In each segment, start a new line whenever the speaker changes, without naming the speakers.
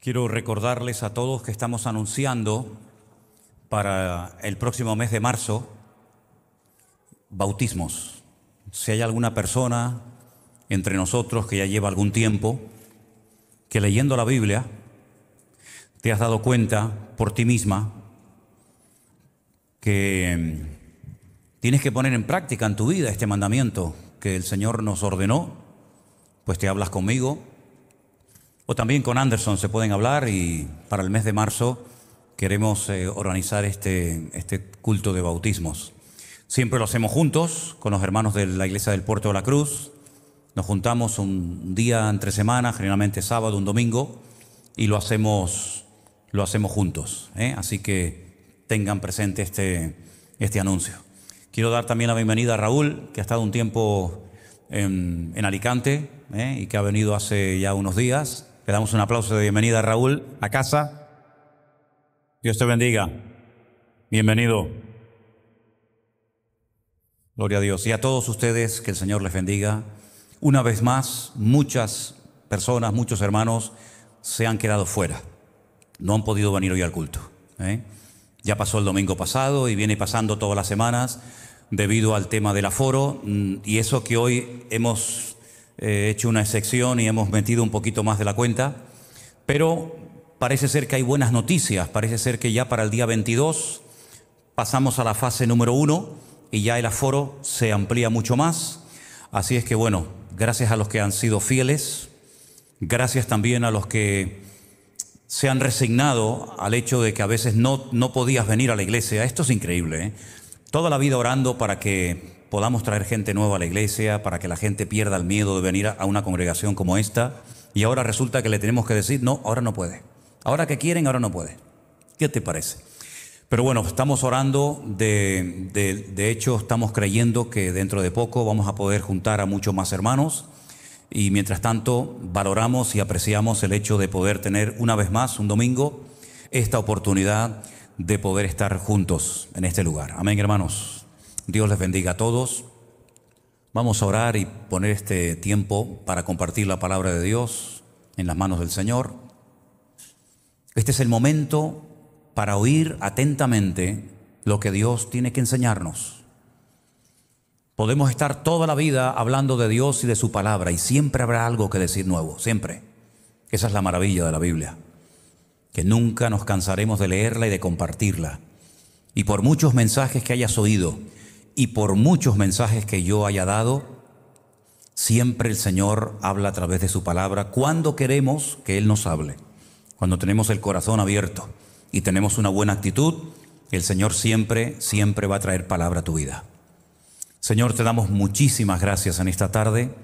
Quiero recordarles a todos que estamos anunciando para el próximo mes de marzo bautismos. Si hay alguna persona entre nosotros que ya lleva algún tiempo, que leyendo la Biblia te has dado cuenta por ti misma que tienes que poner en práctica en tu vida este mandamiento que el Señor nos ordenó, pues te hablas conmigo o también con Anderson se pueden hablar, y para el mes de marzo queremos organizar este culto de bautismos. Siempre lo hacemos juntos con los hermanos de la Iglesia del Puerto de la Cruz. Nos juntamos un día entre semana, generalmente sábado, un domingo, y lo hacemos juntos, ¿eh? Así que tengan presente este anuncio. Quiero dar también la bienvenida a Raúl, que ha estado un tiempo en Alicante, y que ha venido hace ya unos días. Le damos un aplauso de bienvenida a Raúl a casa. Dios te bendiga. Bienvenido. Gloria a Dios. Y a todos ustedes, que el Señor les bendiga. Una vez más, muchas personas, muchos hermanos se han quedado fuera. No han podido venir hoy al culto, ¿eh? Ya pasó el domingo pasado y viene pasando todas las semanas debido al tema del aforo, y eso que hoy hemos hecho una excepción y hemos metido un poquito más de la cuenta, pero parece ser que hay buenas noticias. Parece ser que ya para el día 22 pasamos a la fase número 1 y ya el aforo se amplía mucho más. Así es que bueno, gracias a los que han sido fieles, gracias también a los que se han resignado al hecho de que a veces no podías venir a la iglesia. Esto es increíble, ¿eh? Toda la vida orando para que podamos traer gente nueva a la iglesia, para que la gente pierda el miedo de venir a una congregación como esta, y ahora resulta que le tenemos que decir, no, ahora no puede. Ahora que quieren, ahora no puede. ¿Qué te parece? Pero bueno, estamos orando, de hecho estamos creyendo que dentro de poco vamos a poder juntar a muchos más hermanos, y mientras tanto valoramos y apreciamos el hecho de poder tener una vez más, un domingo, esta oportunidad de poder estar juntos en este lugar. Amén, hermanos. Dios les bendiga a todos. Vamos a orar y poner este tiempo para compartir la palabra de Dios en las manos del Señor. Este es el momento para oír atentamente lo que Dios tiene que enseñarnos. Podemos estar toda la vida hablando de Dios y de su palabra, y siempre habrá algo que decir nuevo, siempre. Esa es la maravilla de la Biblia, que nunca nos cansaremos de leerla y de compartirla. Y por muchos mensajes que hayas oído y por muchos mensajes que yo haya dado, siempre el Señor habla a través de su palabra cuando queremos que Él nos hable. Cuando tenemos el corazón abierto y tenemos una buena actitud, el Señor siempre va a traer palabra a tu vida. Señor, te damos muchísimas gracias en esta tarde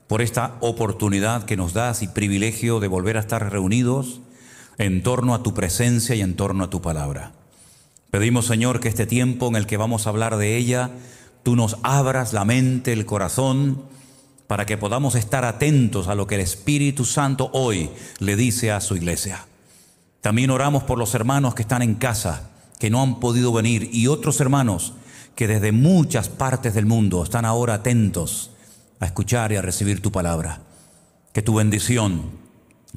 por esta oportunidad que nos das y privilegio de volver a estar reunidos en torno a tu presencia y en torno a tu palabra. Pedimos, Señor, que este tiempo en el que vamos a hablar de ella, tú nos abras la mente, el corazón, para que podamos estar atentos a lo que el Espíritu Santo hoy le dice a su iglesia. También oramos por los hermanos que están en casa, que no han podido venir, y otros hermanos que desde muchas partes del mundo están ahora atentos a escuchar y a recibir tu palabra. Que tu bendición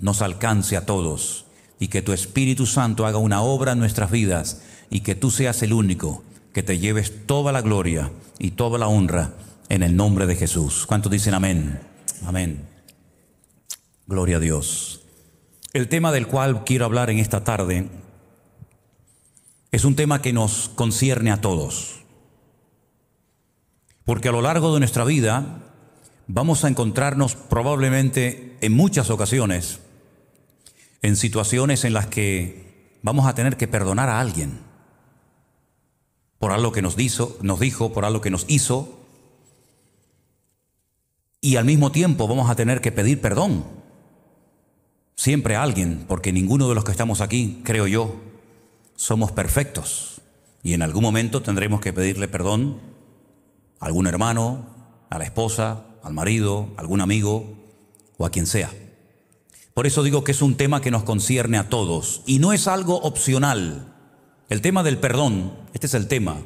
nos alcance a todos y que tu Espíritu Santo haga una obra en nuestras vidas, y que tú seas el único que te lleves toda la gloria y toda la honra en el nombre de Jesús. ¿Cuántos dicen amén? Amén. Gloria a Dios. El tema del cual quiero hablar en esta tarde es un tema que nos concierne a todos, porque a lo largo de nuestra vida vamos a encontrarnos probablemente en muchas ocasiones en situaciones en las que vamos a tener que perdonar a alguien por algo que nos dijo, por algo que nos hizo, y al mismo tiempo vamos a tener que pedir perdón siempre a alguien, porque ninguno de los que estamos aquí, creo yo, somos perfectos, y en algún momento tendremos que pedirle perdón a algún hermano, a la esposa, al marido, a algún amigo o a quien sea. Por eso digo que es un tema que nos concierne a todos y no es algo opcional. El tema del perdón, este es el tema,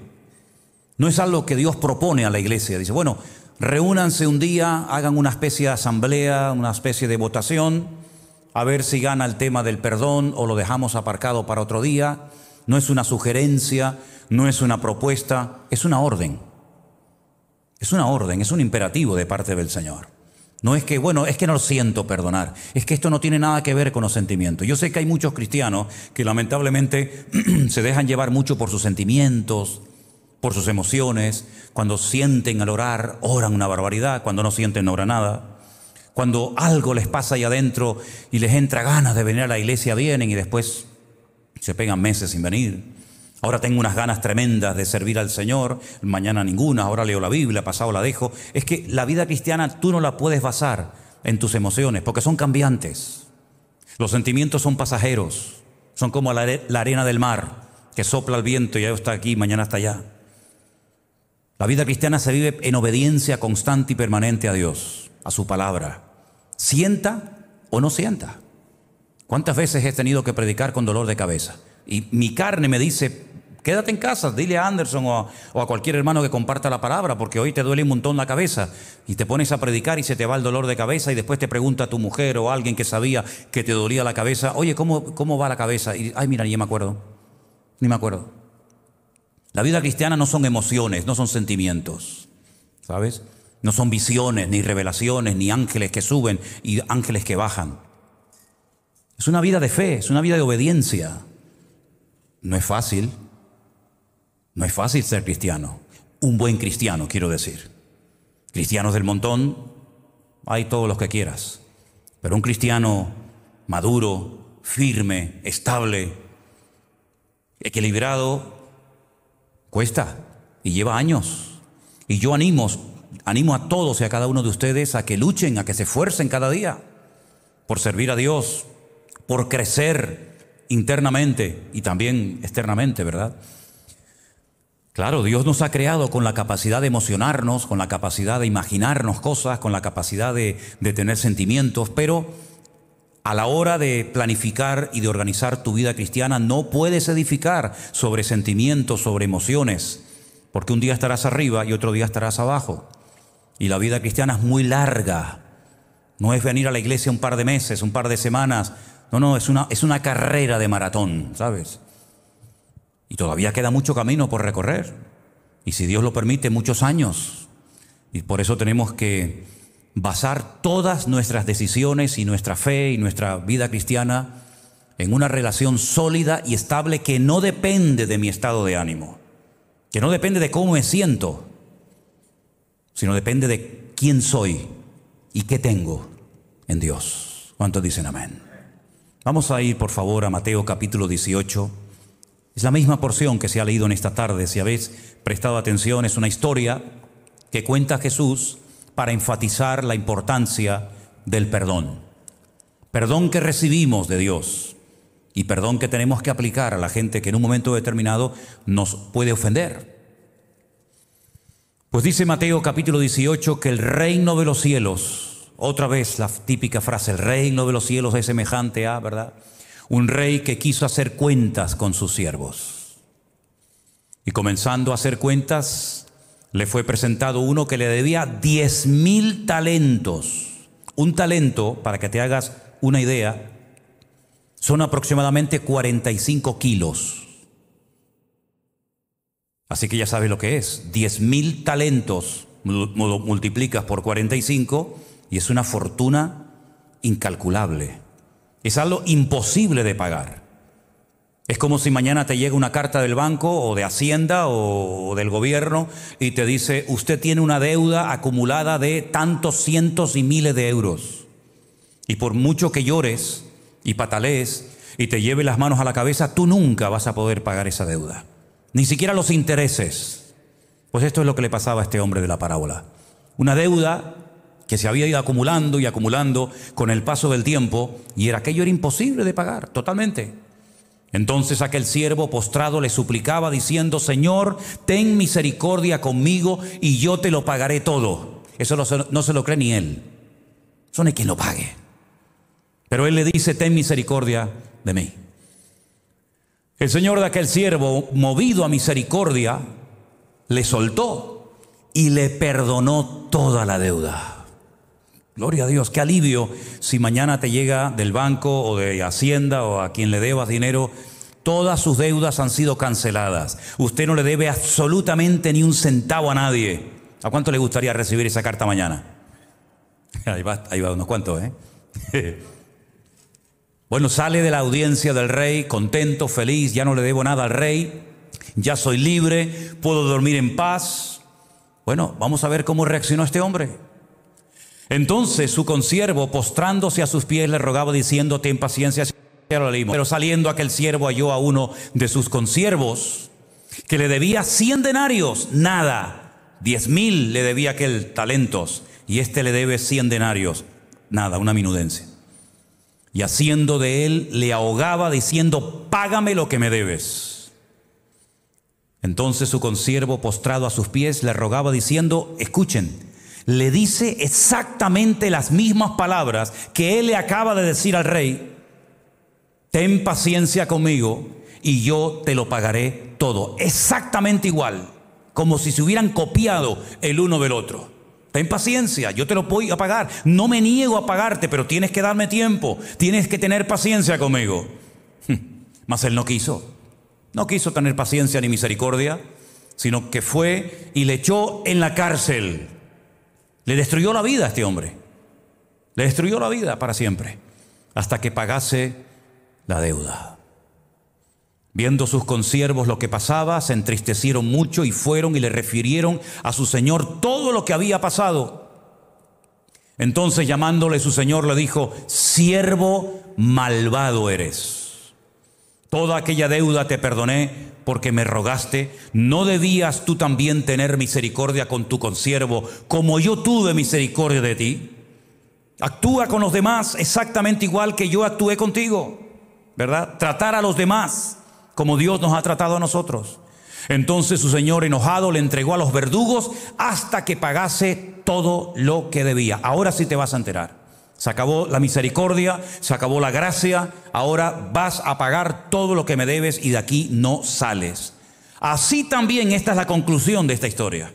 no es algo que Dios propone a la iglesia. Dice, bueno, reúnanse un día, hagan una especie de asamblea, una especie de votación a ver si gana el tema del perdón o lo dejamos aparcado para otro día. No es una sugerencia, no es una propuesta, es una orden. Es una orden, es un imperativo de parte del Señor. No es que, bueno, es que no lo siento perdonar. Es que esto no tiene nada que ver con los sentimientos. Yo sé que hay muchos cristianos que lamentablemente se dejan llevar mucho por sus sentimientos, por sus emociones. Cuando sienten al orar, oran una barbaridad. Cuando no sienten, no oran nada. Cuando algo les pasa ahí adentro y les entra ganas de venir a la iglesia, vienen y después se pegan meses sin venir. Ahora tengo unas ganas tremendas de servir al Señor, mañana ninguna, ahora leo la Biblia, pasado la dejo. Es que la vida cristiana tú no la puedes basar en tus emociones, porque son cambiantes. Los sentimientos son pasajeros, son como la arena del mar, que sopla el viento y ya está aquí, mañana está allá. La vida cristiana se vive en obediencia constante y permanente a Dios, a su palabra. Sienta o no sienta. ¿Cuántas veces he tenido que predicar con dolor de cabeza? Y mi carne me dice, quédate en casa, dile a Anderson o a cualquier hermano que comparta la palabra, porque hoy te duele un montón la cabeza. Y te pones a predicar y se te va el dolor de cabeza y después te pregunta tu mujer o alguien que sabía que te dolía la cabeza, oye, ¿cómo va la cabeza? Y, ay, mira, ni me acuerdo. La vida cristiana no son emociones, no son sentimientos, ¿sabes? No son visiones, ni revelaciones, ni ángeles que suben y ángeles que bajan. Es una vida de fe, es una vida de obediencia. No es fácil ser cristiano. Un buen cristiano, quiero decir. Cristianos del montón, hay todos los que quieras. Pero un cristiano maduro, firme, estable, equilibrado, cuesta y lleva años. Y yo animo a todos y a cada uno de ustedes a que luchen, a que se esfuercen cada día por servir a Dios, por crecer internamente y también externamente, ¿verdad? Claro, Dios nos ha creado con la capacidad de emocionarnos, con la capacidad de imaginarnos cosas, con la capacidad de tener sentimientos, pero a la hora de planificar y de organizar tu vida cristiana no puedes edificar sobre sentimientos, sobre emociones, porque un día estarás arriba y otro día estarás abajo. Y la vida cristiana es muy larga. No es venir a la iglesia un par de meses, un par de semanas. No, es una carrera de maratón, ¿sabes? Y todavía queda mucho camino por recorrer. Y si Dios lo permite, muchos años. Y por eso tenemos que basar todas nuestras decisiones y nuestra fe y nuestra vida cristiana en una relación sólida y estable que no depende de mi estado de ánimo, que no depende de cómo me siento, sino depende de quién soy y qué tengo en Dios. ¿Cuántos dicen amén? Vamos a ir, por favor, a Mateo capítulo 18. Es la misma porción que se ha leído en esta tarde. Si habéis prestado atención, es una historia que cuenta Jesús para enfatizar la importancia del perdón. Perdón que recibimos de Dios y perdón que tenemos que aplicar a la gente que en un momento determinado nos puede ofender. Pues dice Mateo capítulo 18 que el reino de los cielos, otra vez la típica frase, el reino de los cielos es semejante a, ¿verdad? Un rey que quiso hacer cuentas con sus siervos. Y comenzando a hacer cuentas, le fue presentado uno que le debía 10,000 talentos. Un talento, para que te hagas una idea, son aproximadamente 45 kilos. Así que ya sabes lo que es. 10,000 talentos multiplicas por 45 y es una fortuna incalculable. Es algo imposible de pagar. Es como si mañana te llega una carta del banco o de Hacienda o del gobierno y te dice, usted tiene una deuda acumulada de tantos cientos y miles de euros. Y por mucho que llores y patalees y te lleves las manos a la cabeza, tú nunca vas a poder pagar esa deuda. Ni siquiera los intereses. Pues esto es lo que le pasaba a este hombre de la parábola. Una deuda que se había ido acumulando y acumulando con el paso del tiempo, y aquello era imposible de pagar, totalmente. Entonces aquel siervo postrado le suplicaba diciendo, Señor, ten misericordia conmigo y yo te lo pagaré todo. Eso no se lo cree ni él. Eso no hay quien lo pague. Pero él le dice, ten misericordia de mí. El señor de aquel siervo, movido a misericordia, le soltó y le perdonó toda la deuda. Gloria a Dios, qué alivio si mañana te llega del banco o de Hacienda o a quien le debas dinero, todas sus deudas han sido canceladas. Usted no le debe absolutamente ni un centavo a nadie. ¿A cuánto le gustaría recibir esa carta mañana? Ahí va unos cuantos, ¿eh? Bueno, sale de la audiencia del rey contento, feliz, ya no le debo nada al rey, ya soy libre, puedo dormir en paz. Bueno, vamos a ver cómo reaccionó este hombre. Entonces su consiervo, postrándose a sus pies, le rogaba diciendo: ten paciencia. Ya lo leímos. Pero saliendo aquel siervo halló a uno de sus consiervos que le debía 100 denarios, nada. 10,000 le debía aquel talentos, y este le debe 100 denarios, nada, una minudencia. Y haciendo de él, le ahogaba diciendo: págame lo que me debes. Entonces su consiervo, postrado a sus pies, le rogaba diciendo: escuchen, le dice exactamente las mismas palabras que él le acaba de decir al rey: ten paciencia conmigo y yo te lo pagaré todo. Exactamente igual, como si se hubieran copiado el uno del otro. Ten paciencia, yo te lo voy a pagar. No me niego a pagarte, pero tienes que darme tiempo. Tienes que tener paciencia conmigo. Mas él no quiso. No quiso tener paciencia ni misericordia, sino que fue y le echó en la cárcel. Le destruyó la vida a este hombre. Le destruyó la vida para siempre, hasta que pagase la deuda. Viendo sus consiervos lo que pasaba, se entristecieron mucho y fueron y le refirieron a su señor todo lo que había pasado. Entonces, llamándole su señor, le dijo: siervo malvado eres. Toda aquella deuda te perdoné porque me rogaste. ¿No debías tú también tener misericordia con tu consiervo, como yo tuve misericordia de ti? Actúa con los demás exactamente igual que yo actué contigo, ¿verdad? Tratar a los demás como Dios nos ha tratado a nosotros. Entonces su señor, enojado, le entregó a los verdugos hasta que pagase todo lo que debía. Ahora sí te vas a enterar. Se acabó la misericordia, se acabó la gracia, ahora vas a pagar todo lo que me debes y de aquí no sales. Así también esta es la conclusión de esta historia.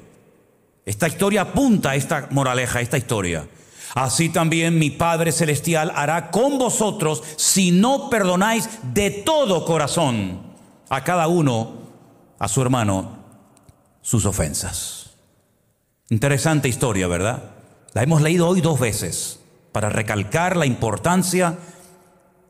Esta historia apunta a esta moraleja, a esta historia. Así también mi Padre Celestial hará con vosotros si no perdonáis de todo corazón a cada uno, a su hermano, sus ofensas. Interesante historia, ¿verdad? La hemos leído hoy 2 veces para recalcar la importancia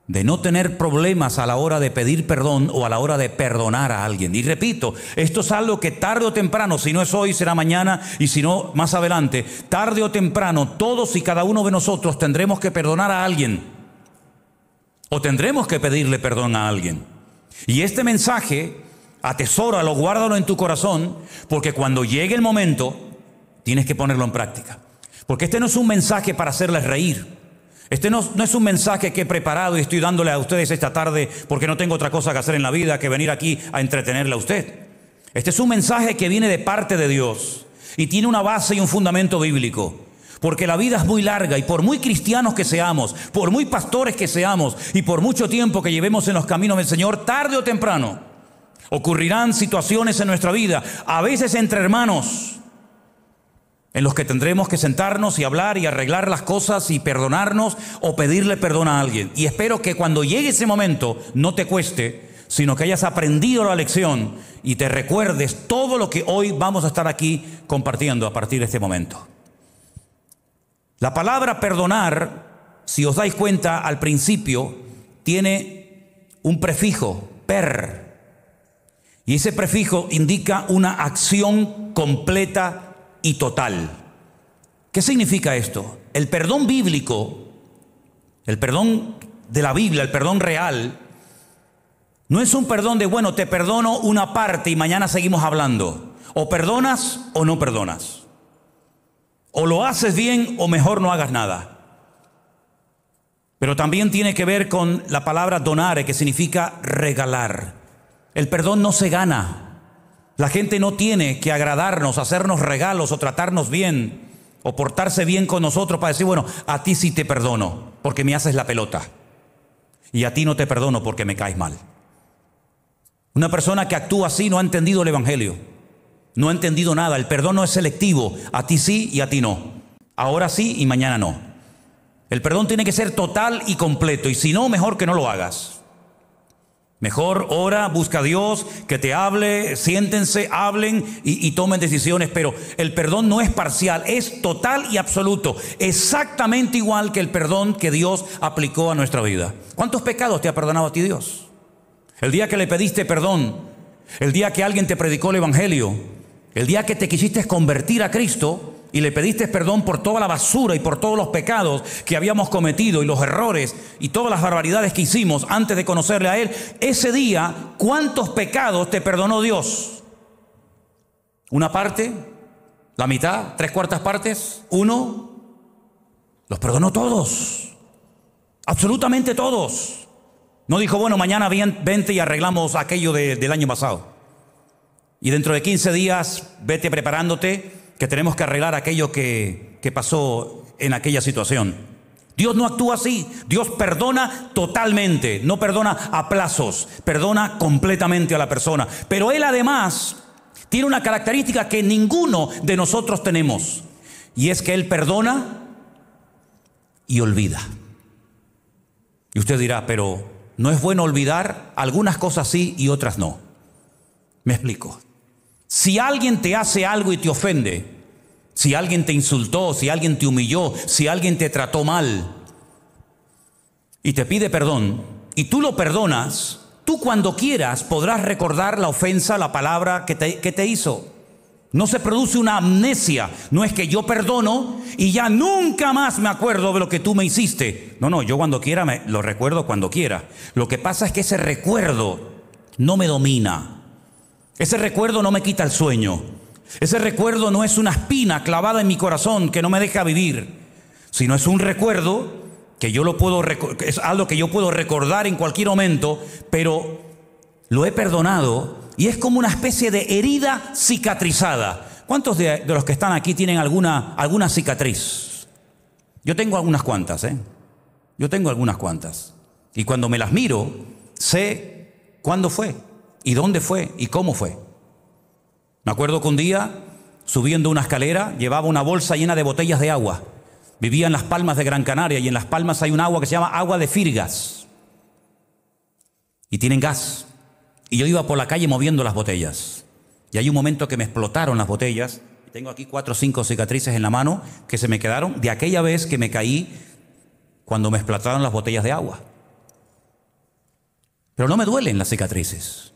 de no tener problemas a la hora de pedir perdón o a la hora de perdonar a alguien. Y repito, esto es algo que tarde o temprano, si no es hoy, será mañana, y si no, más adelante, tarde o temprano, todos y cada uno de nosotros tendremos que perdonar a alguien, o tendremos que pedirle perdón a alguien. Y este mensaje, atesóralo, guárdalo en tu corazón, porque cuando llegue el momento, tienes que ponerlo en práctica. Porque este no es un mensaje para hacerles reír. Este no es un mensaje que he preparado y estoy dándole a ustedes esta tarde porque no tengo otra cosa que hacer en la vida que venir aquí a entretenerle a usted. Este es un mensaje que viene de parte de Dios y tiene una base y un fundamento bíblico. Porque la vida es muy larga y por muy cristianos que seamos, por muy pastores que seamos y por mucho tiempo que llevemos en los caminos del Señor, tarde o temprano ocurrirán situaciones en nuestra vida, a veces entre hermanos, en los que tendremos que sentarnos y hablar y arreglar las cosas y perdonarnos o pedirle perdón a alguien. Y espero que cuando llegue ese momento no te cueste, sino que hayas aprendido la lección y te recuerdes todo lo que hoy vamos a estar aquí compartiendo a partir de este momento. La palabra perdonar, si os dais cuenta al principio, tiene un prefijo, per. Y ese prefijo indica una acción completa y total. ¿Qué significa esto? El perdón bíblico, el perdón de la Biblia, el perdón real, no es un perdón de, bueno, te perdono una parte y mañana seguimos hablando. O perdonas o no perdonas. O lo haces bien o mejor no hagas nada. Pero también tiene que ver con la palabra donare, que significa regalar. El perdón no se gana. La gente no tiene que agradarnos, hacernos regalos o tratarnos bien o portarse bien con nosotros para decir, bueno, a ti sí te perdono porque me haces la pelota y a ti no te perdono porque me caes mal. Una persona que actúa así no ha entendido el evangelio, no ha entendido nada. El perdón no es selectivo, a ti sí y a ti no. Ahora sí y mañana no. El perdón tiene que ser total y completo, y si no, mejor que no lo hagas. Mejor ora, busca a Dios, que te hable, siéntense, hablen y tomen decisiones. Pero el perdón no es parcial, es total y absoluto. Exactamente igual que el perdón que Dios aplicó a nuestra vida. ¿Cuántos pecados te ha perdonado a ti Dios? El día que le pediste perdón, el día que alguien te predicó el evangelio, el día que te quisiste convertir a Cristo y le pediste perdón por toda la basura y por todos los pecados que habíamos cometido y los errores y todas las barbaridades que hicimos antes de conocerle a Él, ese día, ¿cuántos pecados te perdonó Dios? ¿Una parte? ¿La mitad? ¿3/4 partes? ¿1? Los perdonó todos. Absolutamente todos. No dijo, bueno, mañana vente y arreglamos aquello del año pasado. Y dentro de 15 días, vete preparándote, que tenemos que arreglar aquello que pasó en aquella situación. Dios no actúa así. Dios perdona totalmente, no perdona a plazos, perdona completamente a la persona. Pero Él además tiene una característica que ninguno de nosotros tenemos, y es que Él perdona y olvida. Y usted dirá, pero ¿no es bueno olvidar? Algunas cosas sí y otras no. Me explico. Si alguien te hace algo y te ofende, si alguien te insultó, si alguien te humilló, si alguien te trató mal y te pide perdón y tú lo perdonas, tú cuando quieras podrás recordar la ofensa, la palabra que te hizo. No se produce una amnesia. No es que yo perdono y ya nunca más me acuerdo de lo que tú me hiciste. No, yo cuando quiera lo recuerdo cuando quiera. Lo que pasa es que ese recuerdo no me domina. Ese recuerdo no me quita el sueño. Ese recuerdo no es una espina clavada en mi corazón que no me deja vivir, sino es un recuerdo que es algo que yo puedo recordar en cualquier momento, pero lo he perdonado y es como una especie de herida cicatrizada. ¿Cuántos de los que están aquí tienen alguna cicatriz? Yo tengo algunas cuantas, Yo tengo algunas cuantas. Y cuando me las miro, sé cuándo fue, y dónde fue, y cómo fue. Me acuerdo que un día, subiendo una escalera, llevaba una bolsa llena de botellas de agua. Vivía en Las Palmas de Gran Canaria, y en Las Palmas hay un agua que se llama agua de Firgas. Y tienen gas. Y yo iba por la calle moviendo las botellas. Y hay un momento que me explotaron las botellas. Tengo aquí 4 o 5 cicatrices en la mano que se me quedaron de aquella vez que me caí cuando me explotaron las botellas de agua. Pero no me duelen las cicatrices.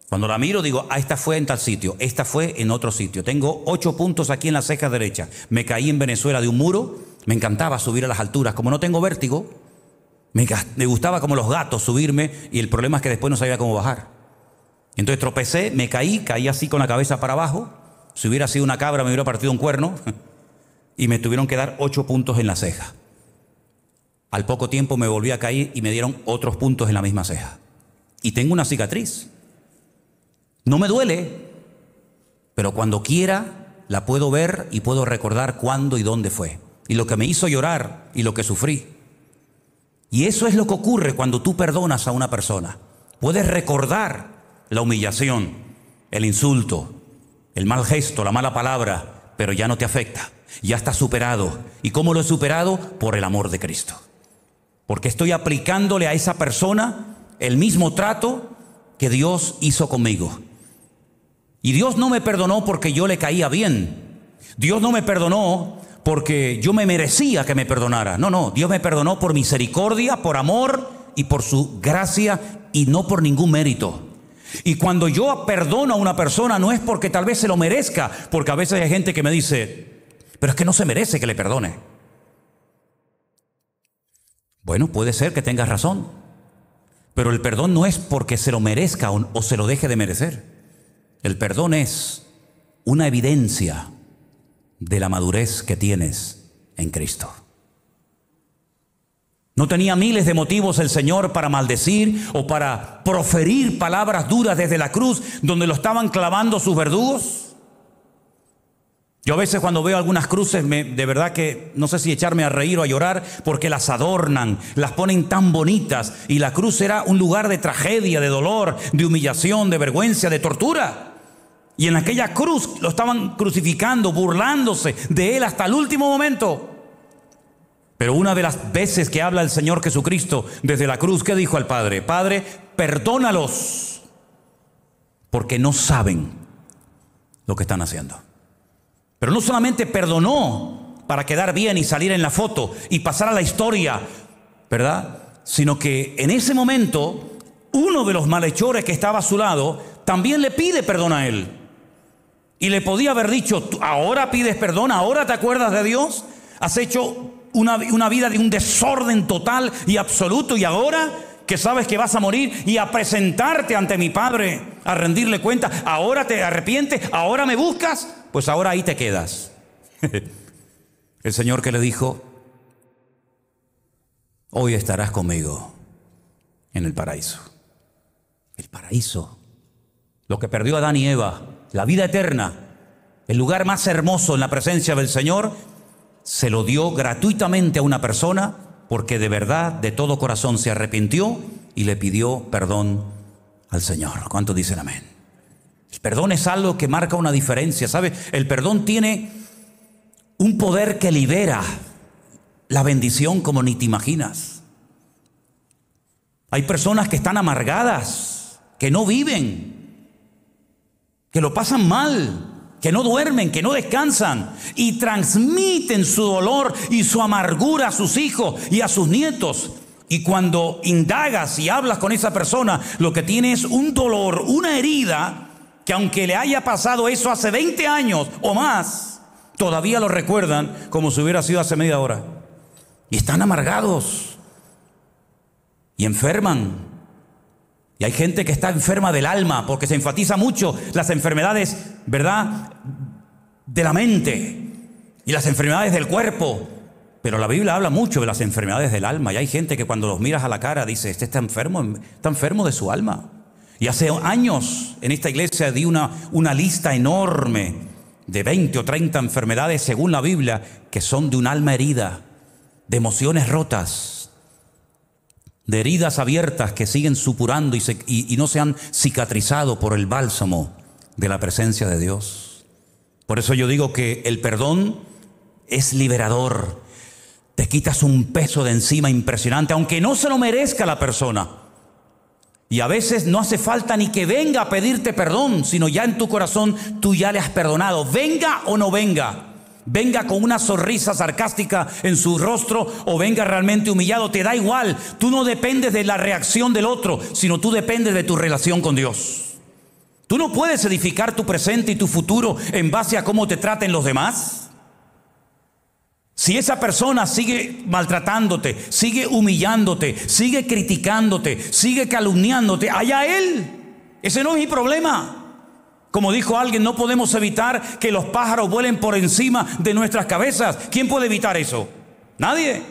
Cuando la miro digo, esta fue en tal sitio, esta fue en otro sitio. Tengo 8 puntos aquí en la ceja derecha. Me caí en Venezuela de un muro. Me encantaba subir a las alturas. Como no tengo vértigo, me gustaba como los gatos subirme, y el problema es que después no sabía cómo bajar. Entonces tropecé, me caí así con la cabeza para abajo. Si hubiera sido una cabra me hubiera partido un cuerno y me tuvieron que dar 8 puntos en la ceja. Al poco tiempo me volví a caer y me dieron otros puntos en la misma ceja. Y tengo una cicatriz. No me duele, pero cuando quiera la puedo ver y puedo recordar cuándo y dónde fue. Y lo que me hizo llorar y lo que sufrí. Y eso es lo que ocurre cuando tú perdonas a una persona. Puedes recordar la humillación, el insulto, el mal gesto, la mala palabra, pero ya no te afecta. Ya está superado. ¿Y cómo lo he superado? Por el amor de Cristo. Porque estoy aplicándole a esa persona el mismo trato que Dios hizo conmigo. Y Dios no me perdonó porque yo le caía bien. Dios no me perdonó porque yo me merecía que me perdonara. No, Dios me perdonó por misericordia, por amor y por su gracia, y no por ningún mérito. Y cuando yo perdono a una persona no es porque tal vez se lo merezca, porque a veces hay gente que me dice, pero es que no se merece que le perdone. Bueno, puede ser que tengas razón, pero el perdón no es porque se lo merezca o se lo deje de merecer. El perdón es una evidencia de la madurez que tienes en Cristo. ¿No tenía miles de motivos el Señor para maldecir o para proferir palabras duras desde la cruz donde lo estaban clavando sus verdugos? Yo a veces cuando veo algunas cruces, de verdad que no sé si echarme a reír o a llorar, porque las adornan, las ponen tan bonitas, y la cruz era un lugar de tragedia, de dolor, de humillación, de vergüenza, de tortura. Y en aquella cruz lo estaban crucificando, burlándose de Él hasta el último momento. Pero una de las veces que habla el Señor Jesucristo desde la cruz, ¿qué dijo al Padre? Padre, perdónalos, porque no saben lo que están haciendo. Pero no solamente perdonó para quedar bien y salir en la foto y pasar a la historia, ¿verdad? Sino que en ese momento, uno de los malhechores que estaba a su lado también le pide perdón a él. Y le podía haber dicho, ahora pides perdón, ahora te acuerdas de Dios, has hecho una vida de un desorden total y absoluto, y ahora que sabes que vas a morir y a presentarte ante mi Padre, a rendirle cuenta, ahora te arrepientes, ahora me buscas, pues ahora ahí te quedas. El Señor que le dijo, hoy estarás conmigo en el paraíso. El paraíso, lo que perdió Adán y Eva, la vida eterna, el lugar más hermoso en la presencia del Señor, se lo dio gratuitamente a una persona porque de verdad, de todo corazón se arrepintió y le pidió perdón al Señor. ¿Cuántos dicen amén? El perdón es algo que marca una diferencia, ¿sabe? El perdón tiene un poder que libera la bendición como ni te imaginas. Hay personas que están amargadas, que no viven, que lo pasan mal, que no duermen, que no descansan y transmiten su dolor y su amargura a sus hijos y a sus nietos. Y cuando indagas y hablas con esa persona, lo que tiene es un dolor, una herida, que aunque le haya pasado eso hace 20 años o más, todavía lo recuerdan como si hubiera sido hace media hora. Y están amargados y enferman. Y hay gente que está enferma del alma, porque se enfatiza mucho las enfermedades, ¿verdad?, de la mente y las enfermedades del cuerpo. Pero la Biblia habla mucho de las enfermedades del alma. Y hay gente que cuando los miras a la cara dice, este está enfermo de su alma. Y hace años en esta iglesia di una lista enorme de 20 o 30 enfermedades según la Biblia que son de un alma herida, de emociones rotas, de heridas abiertas que siguen supurando y no se han cicatrizado por el bálsamo de la presencia de Dios. Por eso yo digo que el perdón es liberador. Te quitas un peso de encima impresionante, aunque no se lo merezca la persona. Y a veces no hace falta ni que venga a pedirte perdón, sino ya en tu corazón tú ya le has perdonado. Venga o no venga. Venga con una sonrisa sarcástica en su rostro o venga realmente humillado, te da igual. Tú no dependes de la reacción del otro, sino tú dependes de tu relación con Dios. Tú no puedes edificar tu presente y tu futuro en base a cómo te traten los demás. Si esa persona sigue maltratándote, sigue humillándote, sigue criticándote, sigue calumniándote, allá él. Ese no es mi problema. Como dijo alguien, no podemos evitar que los pájaros vuelen por encima de nuestras cabezas. ¿Quién puede evitar eso? Nadie.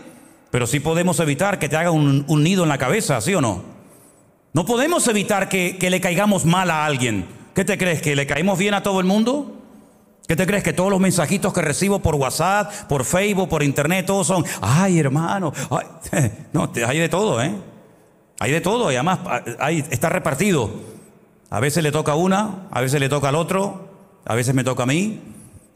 Pero sí podemos evitar que te haga un nido en la cabeza, ¿sí o no? No podemos evitar que le caigamos mal a alguien. ¿Qué te crees? ¿Que le caemos bien a todo el mundo? ¿Qué te crees? ¿Que todos los mensajitos que recibo por WhatsApp, por Facebook, por internet, todos son, ay hermano, ay. No, hay de todo, ¿eh? Hay de todo y además está repartido. A veces le toca a una, a veces le toca al otro, a veces me toca a mí.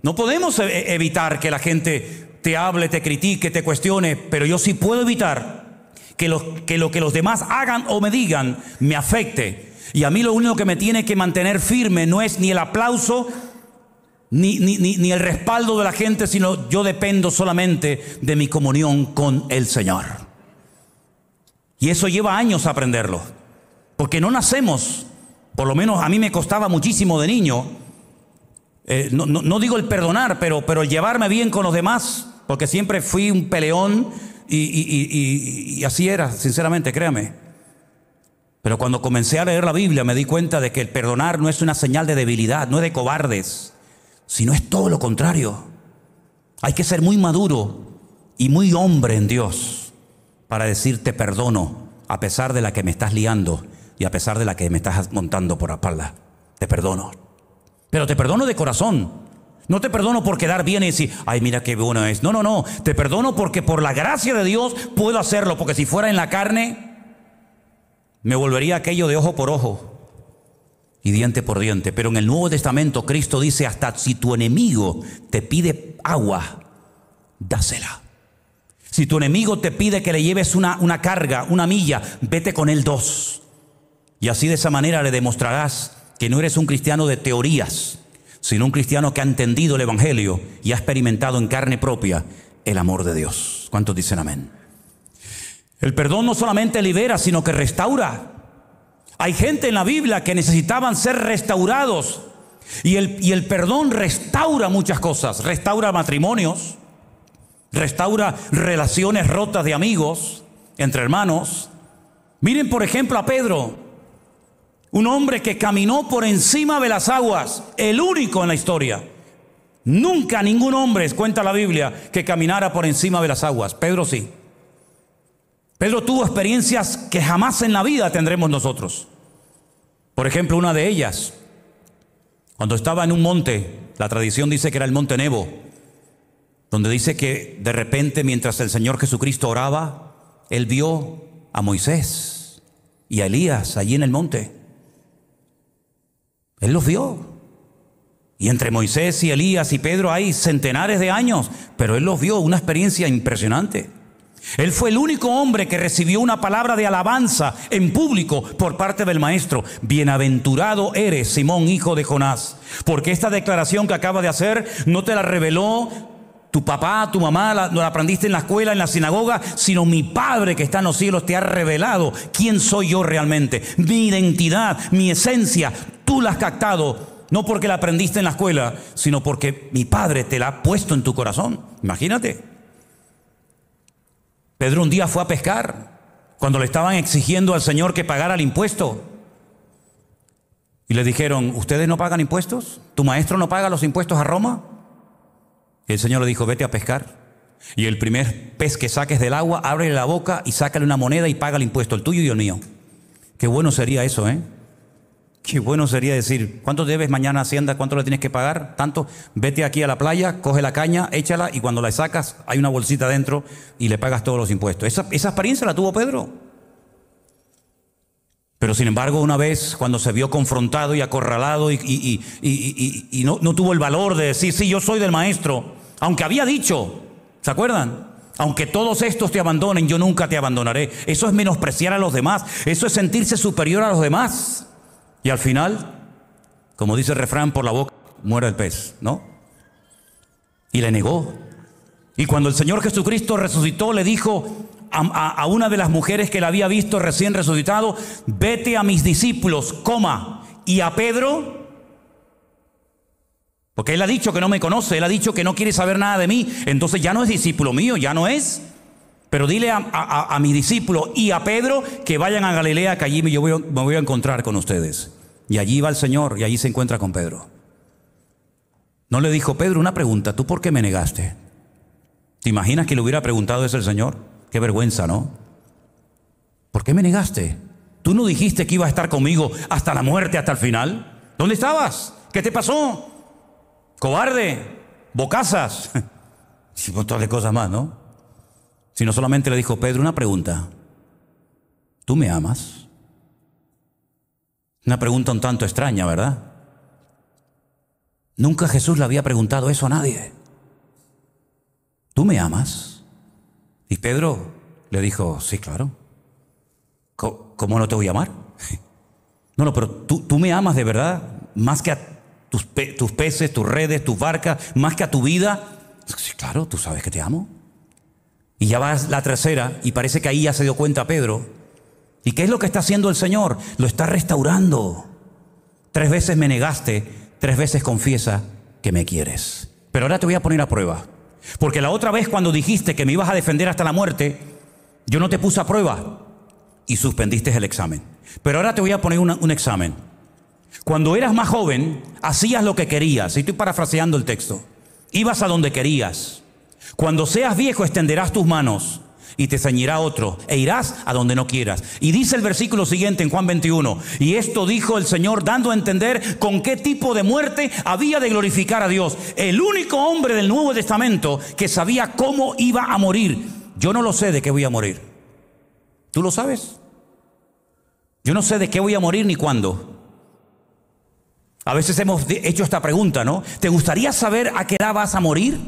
No podemos evitar que la gente te hable, te critique, te cuestione, pero yo sí puedo evitar que lo que los demás hagan o me digan me afecte. Y a mí lo único que me tiene que mantener firme no es ni el aplauso ni el respaldo de la gente, sino yo dependo solamente de mi comunión con el Señor. Y eso lleva años aprenderlo, porque no nacemos. Por lo menos a mí me costaba muchísimo de niño, no digo el perdonar, pero el llevarme bien con los demás, porque siempre fui un peleón y así era, sinceramente, créame. Pero cuando comencé a leer la Biblia me di cuenta de que el perdonar no es una señal de debilidad, no es de cobardes, sino es todo lo contrario. Hay que ser muy maduro y muy hombre en Dios para decir te perdono a pesar de la que me estás liando. Y a pesar de la que me estás montando por la espalda, te perdono. Pero te perdono de corazón. No te perdono por quedar bien y decir, ay, mira qué bueno es. No, no, no. Te perdono porque por la gracia de Dios puedo hacerlo. Porque si fuera en la carne, me volvería aquello de ojo por ojo y diente por diente. Pero en el Nuevo Testamento Cristo dice, hasta si tu enemigo te pide agua, dásela. Si tu enemigo te pide que le lleves una carga, una milla, vete con él 2. Y así de esa manera le demostrarás que no eres un cristiano de teorías, sino un cristiano que ha entendido el Evangelio y ha experimentado en carne propia el amor de Dios. ¿Cuántos dicen amén? El perdón no solamente libera, sino que restaura. Hay gente en la Biblia que necesitaban ser restaurados. Y el perdón restaura muchas cosas. Restaura matrimonios, restaura relaciones rotas de amigos, entre hermanos. Miren por ejemplo a Pedro, un hombre que caminó por encima de las aguas, el único en la historia. Nunca ningún hombre, cuenta la Biblia, que caminara por encima de las aguas. Pedro sí. Pedro tuvo experiencias que jamás en la vida tendremos nosotros. Por ejemplo, una de ellas, cuando estaba en un monte, la tradición dice que era el monte Nebo, donde dice que de repente mientras el Señor Jesucristo oraba, Él vio a Moisés y a Elías allí en el monte. Él los vio. Y entre Moisés y Elías y Pedro hay centenares de años, pero Él los vio, una experiencia impresionante. Él fue el único hombre que recibió una palabra de alabanza en público por parte del maestro. Bienaventurado eres, Simón, hijo de Jonás, porque esta declaración que acaba de hacer no te la reveló tu papá, tu mamá, no la aprendiste en la escuela, en la sinagoga, sino mi Padre que está en los cielos te ha revelado quién soy yo realmente. Mi identidad, mi esencia, tú la has captado, no porque la aprendiste en la escuela, sino porque mi Padre te la ha puesto en tu corazón. Imagínate. Pedro un día fue a pescar cuando le estaban exigiendo al Señor que pagara el impuesto. Y le dijeron, ¿ustedes no pagan impuestos? ¿Tu maestro no paga los impuestos a Roma? Y el Señor le dijo, vete a pescar. Y el primer pez que saques del agua, ábrele la boca y sácale una moneda y paga el impuesto, el tuyo y el mío. Qué bueno sería eso, ¿eh? Qué bueno sería decir, ¿cuánto debes mañana a Hacienda? ¿Cuánto le tienes que pagar? Tanto, vete aquí a la playa, coge la caña, échala y cuando la sacas hay una bolsita dentro y le pagas todos los impuestos. Esa experiencia la tuvo Pedro. Pero sin embargo, una vez cuando se vio confrontado y acorralado y no tuvo el valor de decir, sí, yo soy del maestro, aunque había dicho, ¿se acuerdan? Aunque todos estos te abandonen, yo nunca te abandonaré. Eso es menospreciar a los demás, eso es sentirse superior a los demás. Y al final, como dice el refrán, por la boca muere el pez, ¿no? Y le negó. Y cuando el Señor Jesucristo resucitó, le dijo a una de las mujeres que la había visto recién resucitado, vete a mis discípulos, coma. Y a Pedro, porque él ha dicho que no me conoce, él ha dicho que no quiere saber nada de mí, entonces ya no es discípulo mío, ya no es. Pero dile a mi discípulo y a Pedro que vayan a Galilea, que allí me voy a encontrar con ustedes. Y allí va el Señor y allí se encuentra con Pedro. No le dijo, Pedro, una pregunta, ¿tú por qué me negaste? ¿Te imaginas que le hubiera preguntado eso el Señor? Qué vergüenza, ¿no? ¿Por qué me negaste? ¿Tú no dijiste que ibas a estar conmigo hasta la muerte, hasta el final? ¿Dónde estabas? ¿Qué te pasó? Cobarde, bocazas. Y un montón de cosas más, ¿no? Sino solamente le dijo, Pedro, una pregunta. ¿Tú me amas? Una pregunta un tanto extraña, ¿verdad? Nunca Jesús le había preguntado eso a nadie. ¿Tú me amas? Y Pedro le dijo, sí, claro. ¿Cómo no te voy a amar? No, pero tú me amas de verdad, más que a tus peces, tus redes, tus barcas, más que a tu vida. Sí, claro, tú sabes que te amo. Y ya va la tercera y parece que ahí ya se dio cuenta Pedro. ¿Y qué es lo que está haciendo el Señor? Lo está restaurando. 3 veces me negaste, 3 veces confiesa que me quieres. Pero ahora te voy a poner a prueba. Porque la otra vez cuando dijiste que me ibas a defender hasta la muerte, yo no te puse a prueba y suspendiste el examen. Pero ahora te voy a poner un examen. Cuando eras más joven, hacías lo que querías. Y estoy parafraseando el texto. Ibas a donde querías. Cuando seas viejo extenderás tus manos y te ceñirá otro e irás a donde no quieras. Y dice el versículo siguiente en Juan 21, y esto dijo el Señor dando a entender con qué tipo de muerte había de glorificar a Dios. El único hombre del Nuevo Testamento que sabía cómo iba a morir. Yo no lo sé de qué voy a morir. ¿Tú lo sabes? Yo no sé de qué voy a morir ni cuándo. A veces hemos hecho esta pregunta, ¿no? ¿Te gustaría saber a qué edad vas a morir?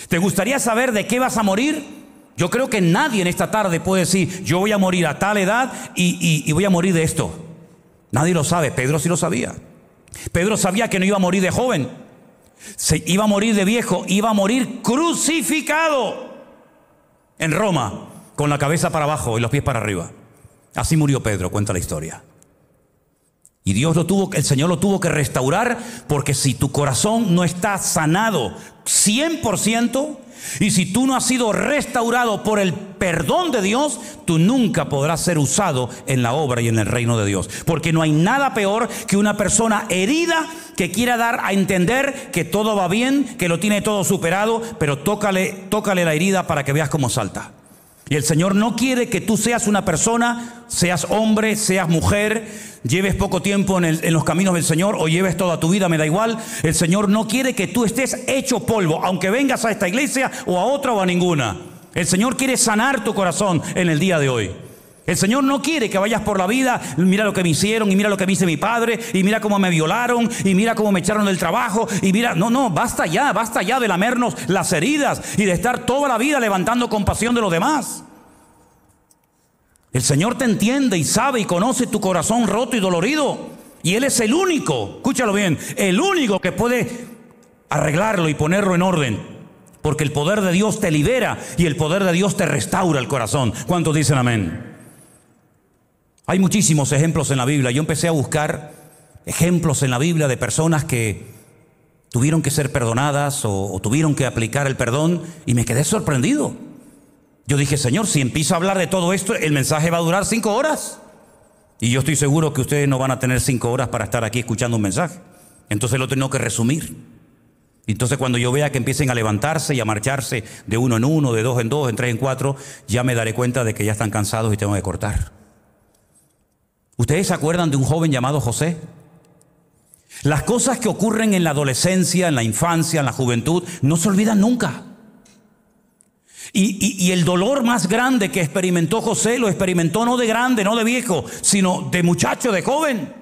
¿Te gustaría saber de qué vas a morir? Yo creo que nadie en esta tarde puede decir, yo voy a morir a tal edad y voy a morir de esto. Nadie lo sabe. Pedro sí lo sabía. Pedro sabía que no iba a morir de joven, se iba a morir de viejo, iba a morir crucificado en Roma, con la cabeza para abajo y los pies para arriba. Así murió Pedro, cuenta la historia. Y el Señor lo tuvo que restaurar, porque si tu corazón no está sanado 100%, y si tú no has sido restaurado por el perdón de Dios, tú nunca podrás ser usado en la obra y en el reino de Dios. Porque no hay nada peor que una persona herida que quiera dar a entender que todo va bien, que lo tiene todo superado, pero tócale la herida para que veas cómo salta. Y el Señor no quiere que tú seas una persona, seas hombre, seas mujer, lleves poco tiempo en los caminos del Señor o lleves toda tu vida, me da igual. El Señor no quiere que tú estés hecho polvo, aunque vengas a esta iglesia o a otra o a ninguna. El Señor quiere sanar tu corazón en el día de hoy. El Señor no quiere que vayas por la vida, mira lo que me hicieron, y mira lo que me hizo mi padre, y mira cómo me violaron, y mira cómo me echaron del trabajo, y mira, no, basta ya de lamernos las heridas y de estar toda la vida levantando compasión de los demás. El Señor te entiende y sabe y conoce tu corazón roto y dolorido, y Él es el único, escúchalo bien, el único que puede arreglarlo y ponerlo en orden, porque el poder de Dios te libera y el poder de Dios te restaura el corazón. ¿Cuántos dicen amén? Hay muchísimos ejemplos en la Biblia. Yo empecé a buscar ejemplos en la Biblia de personas que tuvieron que ser perdonadas o tuvieron que aplicar el perdón, y me quedé sorprendido. Yo dije, Señor, si empiezo a hablar de todo esto, el mensaje va a durar 5 horas. Y yo estoy seguro que ustedes no van a tener 5 horas para estar aquí escuchando un mensaje. Entonces lo tengo que resumir. Entonces cuando yo vea que empiecen a levantarse y a marcharse de uno en uno, de dos en dos, en tres en cuatro, ya me daré cuenta de que ya están cansados y tengo que cortar. ¿Ustedes se acuerdan de un joven llamado José? Las cosas que ocurren en la adolescencia, en la infancia, en la juventud, no se olvidan nunca. Y el dolor más grande que experimentó José, lo experimentó no de grande, no de viejo, sino de muchacho, de joven.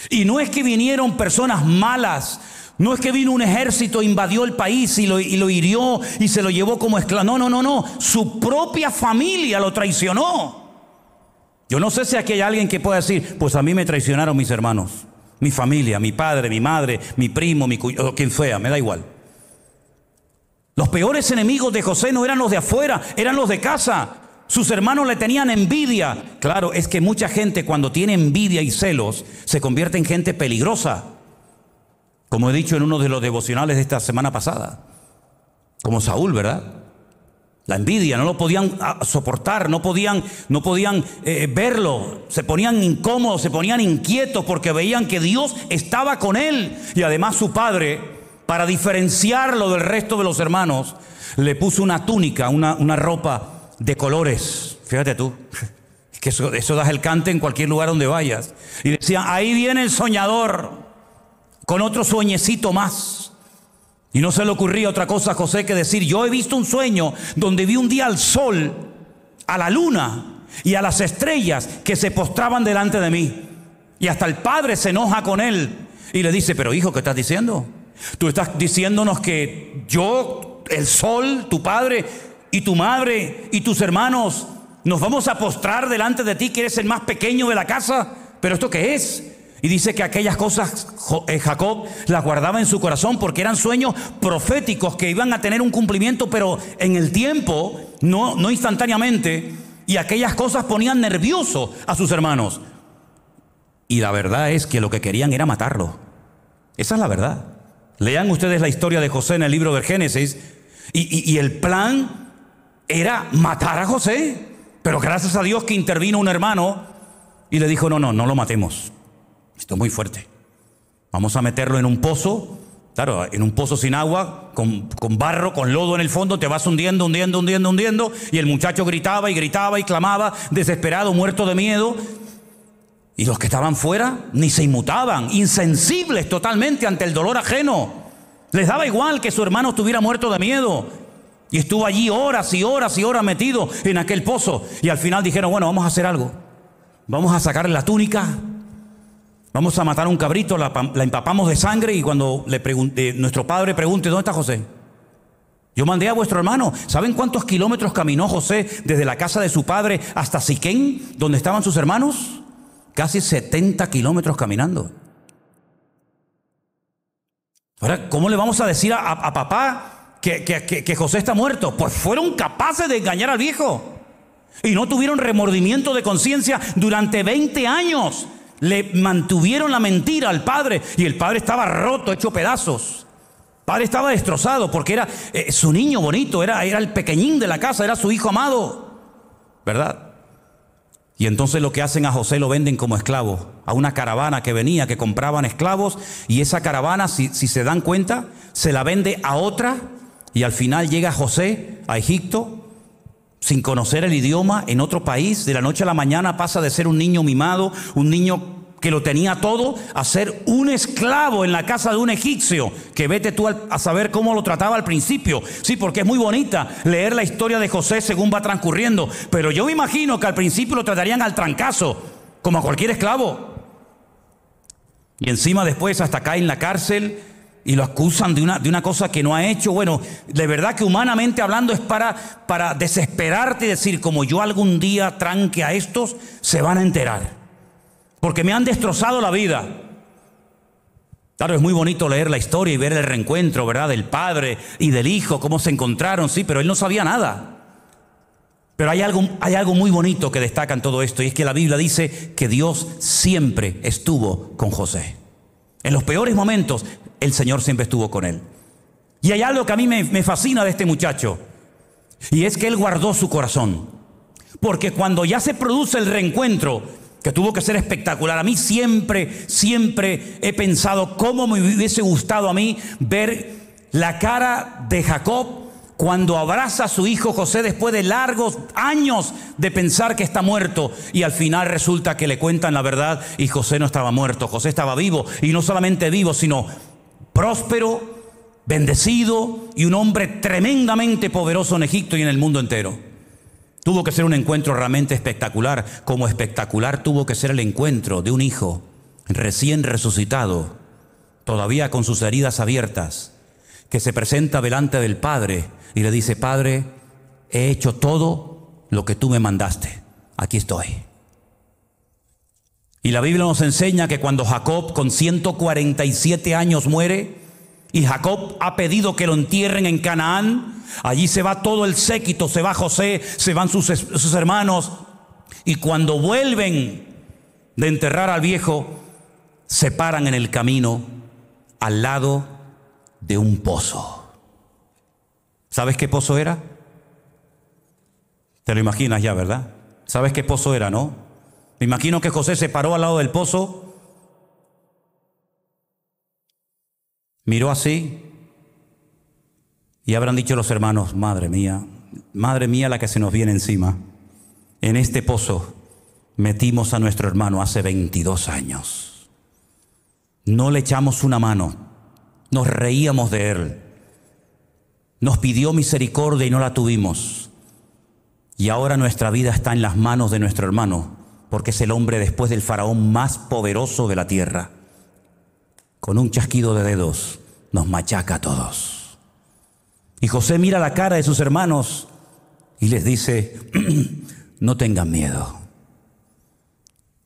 Y no es que vinieron personas malas, no es que vino un ejército, invadió el país y lo hirió y se lo llevó como esclavo. No. Su propia familia lo traicionó. Yo no sé si aquí hay alguien que pueda decir, pues a mí me traicionaron mis hermanos, mi familia, mi padre, mi madre, mi primo, mi cuñado, quien sea, me da igual. Los peores enemigos de José no eran los de afuera, eran los de casa. Sus hermanos le tenían envidia. Claro, es que mucha gente cuando tiene envidia y celos se convierte en gente peligrosa. Como he dicho en uno de los devocionales de esta semana pasada. Como Saúl, ¿verdad? La envidia, no lo podían soportar, no podían verlo. Se ponían incómodos, se ponían inquietos porque veían que Dios estaba con él. Y además su padre, para diferenciarlo del resto de los hermanos, le puso una túnica, una ropa de colores. Fíjate tú, que eso das el cante en cualquier lugar donde vayas. Y decían, ahí viene el soñador, con otro sueñecito más. Y no se le ocurría otra cosa a José que decir, yo he visto un sueño donde vi un día al sol, a la luna y a las estrellas que se postraban delante de mí. Y hasta el padre se enoja con él y le dice, pero hijo, ¿qué estás diciendo? Tú estás diciéndonos que yo, el sol, tu padre y tu madre y tus hermanos nos vamos a postrar delante de ti, que eres el más pequeño de la casa. ¿Pero esto qué es? Y dice que aquellas cosas Jacob las guardaba en su corazón porque eran sueños proféticos que iban a tener un cumplimiento, pero en el tiempo, no instantáneamente. Y aquellas cosas ponían nervioso a sus hermanos. Y la verdad es que lo que querían era matarlo. Esa es la verdad. Lean ustedes la historia de José en el libro del Génesis. Y el plan era matar a José. Pero gracias a Dios que intervino un hermano y le dijo, no lo matemos. Esto es muy fuerte. Vamos a meterlo en un pozo. Claro, en un pozo sin agua, con barro, con lodo en el fondo, te vas hundiendo. Y el muchacho gritaba y clamaba, desesperado, muerto de miedo. Y los que estaban fuera ni se inmutaban, insensibles totalmente ante el dolor ajeno. Les daba igual que su hermano estuviera muerto de miedo. Y estuvo allí horas y horas y horas metido en aquel pozo. Y al final dijeron, bueno, vamos a hacer algo. Vamos a sacarle la túnica. Vamos a matar a un cabrito, la empapamos de sangre y cuando nuestro padre pregunte, ¿dónde está José? Yo mandé a vuestro hermano. ¿Saben cuántos kilómetros caminó José desde la casa de su padre hasta Siquén, donde estaban sus hermanos? Casi 70 kilómetros caminando. Ahora, ¿cómo le vamos a decir a papá que José está muerto? Pues fueron capaces de engañar al viejo. Y no tuvieron remordimiento de conciencia durante 20 años. Le mantuvieron la mentira al padre. Y el padre estaba roto, hecho pedazos. El padre estaba destrozado porque era su niño bonito. Era el pequeñín de la casa, era su hijo amado. ¿Verdad? Y entonces lo que hacen a José lo venden como esclavo a una caravana que venía, que compraban esclavos, y esa caravana, si se dan cuenta, se la vende a otra, y al final llega José a Egipto sin conocer el idioma, en otro país. De la noche a la mañana pasa de ser un niño mimado, un niño que lo tenía todo, a ser un esclavo en la casa de un egipcio, que vete tú a saber cómo lo trataba al principio. Sí, porque es muy bonita leer la historia de José según va transcurriendo, pero yo me imagino que al principio lo tratarían al trancazo, como a cualquier esclavo. Y encima después hasta cae en la cárcel y lo acusan de una cosa que no ha hecho. Bueno, de verdad que humanamente hablando es para desesperarte y decir, como yo algún día tranque a estos, se van a enterar. Porque me han destrozado la vida. Claro, es muy bonito leer la historia y ver el reencuentro, ¿verdad? Del padre y del hijo, cómo se encontraron, sí, pero él no sabía nada. Pero hay algo muy bonito que destaca en todo esto, y es que la Biblia dice que Dios siempre estuvo con José. En los peores momentos, el Señor siempre estuvo con él. Y hay algo que a mí me fascina de este muchacho, y es que él guardó su corazón. Porque cuando ya se produce el reencuentro, que tuvo que ser espectacular. A mí siempre he pensado cómo me hubiese gustado a mí ver la cara de Jacob cuando abraza a su hijo José después de largos años de pensar que está muerto, y al final resulta que le cuentan la verdad y José no estaba muerto, José estaba vivo, y no solamente vivo, sino próspero, bendecido y un hombre tremendamente poderoso en Egipto y en el mundo entero. Tuvo que ser un encuentro realmente espectacular, como espectacular tuvo que ser el encuentro de un hijo recién resucitado, todavía con sus heridas abiertas, que se presenta delante del Padre y le dice: Padre, he hecho todo lo que tú me mandaste, aquí estoy. Y la Biblia nos enseña que cuando Jacob con 147 años muere, y Jacob ha pedido que lo entierren en Canaán, allí se va todo el séquito, se va José, se van sus hermanos, y cuando vuelven de enterrar al viejo, se paran en el camino al lado de un pozo. ¿Sabes qué pozo era? Te lo imaginas ya, ¿verdad? ¿Sabes qué pozo era, no? Me imagino que José se paró al lado del pozo, miró así, y habrán dicho los hermanos: madre mía la que se nos viene encima. En este pozo metimos a nuestro hermano hace 22 años. No le echamos una mano, nos reíamos de él, nos pidió misericordia y no la tuvimos. Y ahora nuestra vida está en las manos de nuestro hermano, porque es el hombre después del faraón más poderoso de la tierra. Con un chasquido de dedos nos machaca a todos. Y José mira la cara de sus hermanos y les dice: no tengan miedo,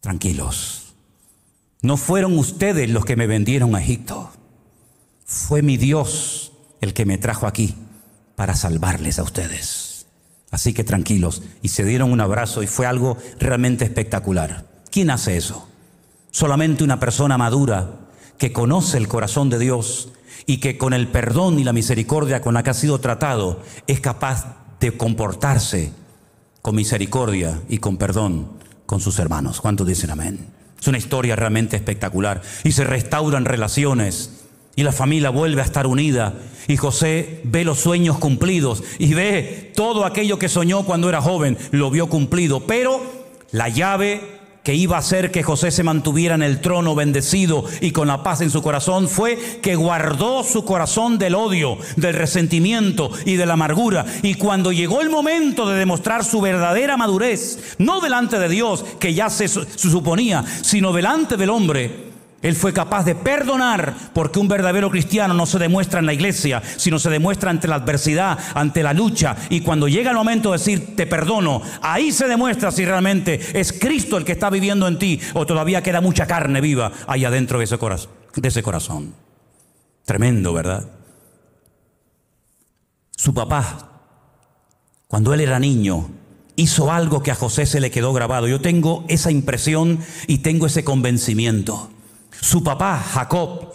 tranquilos. No fueron ustedes los que me vendieron a Egipto. Fue mi Dios el que me trajo aquí para salvarles a ustedes. Así que tranquilos. Y se dieron un abrazo y fue algo realmente espectacular. ¿Quién hace eso? Solamente una persona madura que conoce el corazón de Dios y que con el perdón y la misericordia con la que ha sido tratado es capaz de comportarse con misericordia y con perdón con sus hermanos. ¿Cuántos dicen amén? Es una historia realmente espectacular, y se restauran relaciones y la familia vuelve a estar unida, y José ve los sueños cumplidos y ve todo aquello que soñó cuando era joven, lo vio cumplido. Pero la llave que iba a hacer que José se mantuviera en el trono bendecido y con la paz en su corazón fue que guardó su corazón del odio, del resentimiento y de la amargura. Y cuando llegó el momento de demostrar su verdadera madurez, no delante de Dios, que ya se suponía, sino delante del hombre, Él fue capaz de perdonar, porque un verdadero cristiano no se demuestra en la iglesia, sino se demuestra ante la adversidad, ante la lucha. Y cuando llega el momento de decir te perdono, ahí se demuestra si realmente es Cristo el que está viviendo en ti o todavía queda mucha carne viva ahí adentro de ese corazón. Tremendo, ¿verdad? Su papá, cuando él era niño, hizo algo que a José se le quedó grabado. Yo tengo esa impresión y tengo ese convencimiento. Su papá, Jacob,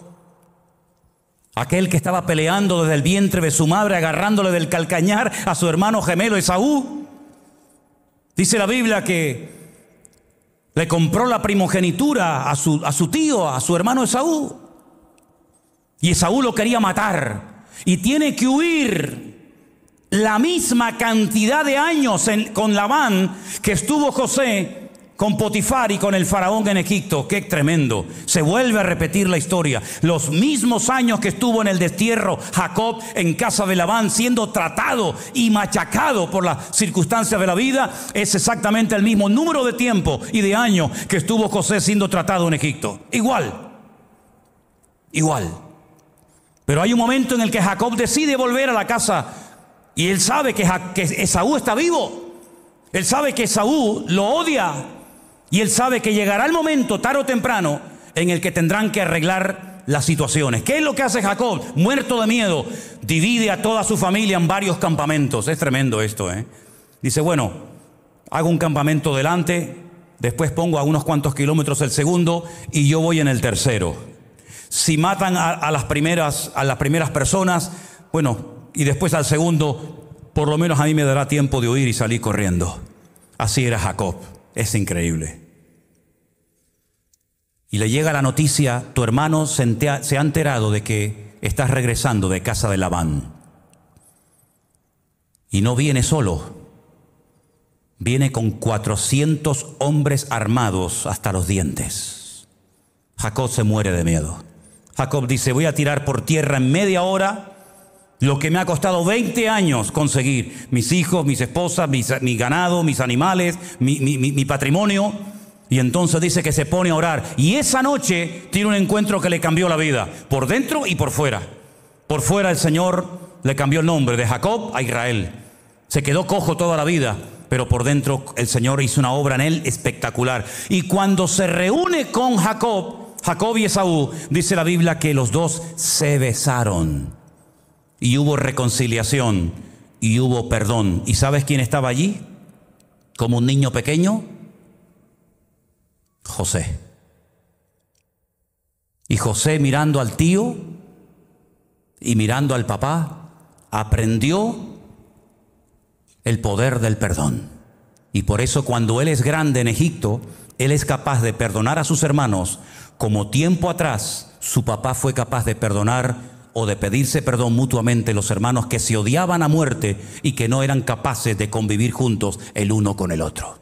aquel que estaba peleando desde el vientre de su madre, agarrándole del calcañar a su hermano gemelo Esaú. Dice la Biblia que le compró la primogenitura a su tío, a su hermano Esaú. Y Esaú lo quería matar. Y tiene que huir la misma cantidad de años con Labán que estuvo José con Potifar y con el faraón en Egipto. ¡Qué tremendo! Se vuelve a repetir la historia. Los mismos años que estuvo en el destierro Jacob en casa de Labán, siendo tratado y machacado por las circunstancias de la vida, es exactamente el mismo número de tiempo y de años que estuvo José siendo tratado en Egipto. Igual. Pero hay un momento en el que Jacob decide volver a la casa y él sabe que Esaú está vivo. Él sabe que Esaú lo odia. Y él sabe que llegará el momento, tarde o temprano, en el que tendrán que arreglar las situaciones. ¿Qué es lo que hace Jacob? Muerto de miedo, divide a toda su familia en varios campamentos. Es tremendo esto, ¿eh? Dice, bueno, hago un campamento delante, después pongo a unos cuantos kilómetros el segundo y yo voy en el tercero. Si matan a las primeras personas, bueno, y después al segundo, por lo menos a mí me dará tiempo de huir y salir corriendo. Así era Jacob. Es increíble. Y le llega la noticia, tu hermano se ha enterado de que estás regresando de casa de Labán. Y no viene solo, viene con 400 hombres armados hasta los dientes. Jacob se muere de miedo. Jacob dice, voy a tirar por tierra en media hora lo que me ha costado 20 años conseguir. Mis hijos, mis esposas, mi ganado, mis animales, mi patrimonio. Y entonces dice que se pone a orar. Y esa noche tiene un encuentro que le cambió la vida. Por dentro y por fuera. Por fuera el Señor le cambió el nombre de Jacob a Israel. Se quedó cojo toda la vida. Pero por dentro el Señor hizo una obra en él espectacular. Y cuando se reúne con Jacob y Esaú, dice la Biblia que los dos se besaron. Y hubo reconciliación y hubo perdón. ¿Y sabes quién estaba allí? Como un niño pequeño. José. Y José, mirando al tío y mirando al papá, aprendió el poder del perdón. Y por eso cuando él es grande en Egipto, él es capaz de perdonar a sus hermanos, como tiempo atrás su papá fue capaz de perdonar o de pedirse perdón mutuamente los hermanos que se odiaban a muerte y que no eran capaces de convivir juntos el uno con el otro.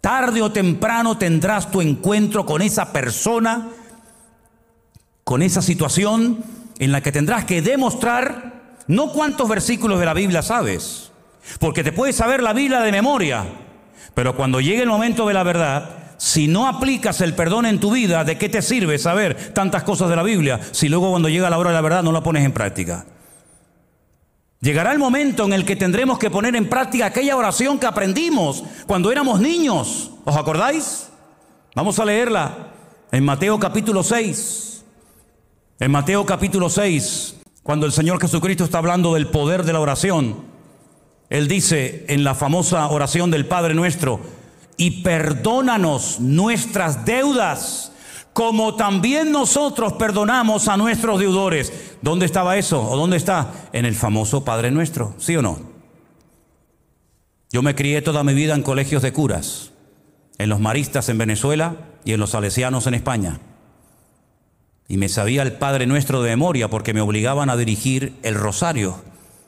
Tarde o temprano tendrás tu encuentro con esa persona, con esa situación en la que tendrás que demostrar no cuántos versículos de la Biblia sabes, porque te puedes saber la Biblia de memoria, pero cuando llegue el momento de la verdad, si no aplicas el perdón en tu vida, ¿de qué te sirve saber tantas cosas de la Biblia si luego cuando llega la hora de la verdad no la pones en práctica? Llegará el momento en el que tendremos que poner en práctica aquella oración que aprendimos cuando éramos niños. ¿Os acordáis? Vamos a leerla en Mateo capítulo 6. En Mateo capítulo 6, cuando el Señor Jesucristo está hablando del poder de la oración, Él dice en la famosa oración del Padre Nuestro, y perdónanos nuestras deudas, como también nosotros perdonamos a nuestros deudores. ¿Dónde estaba eso? ¿O dónde está? En el famoso Padre Nuestro, ¿sí o no? Yo me crié toda mi vida en colegios de curas, en los maristas en Venezuela y en los salesianos en España. Y me sabía el Padre Nuestro de memoria porque me obligaban a dirigir el rosario.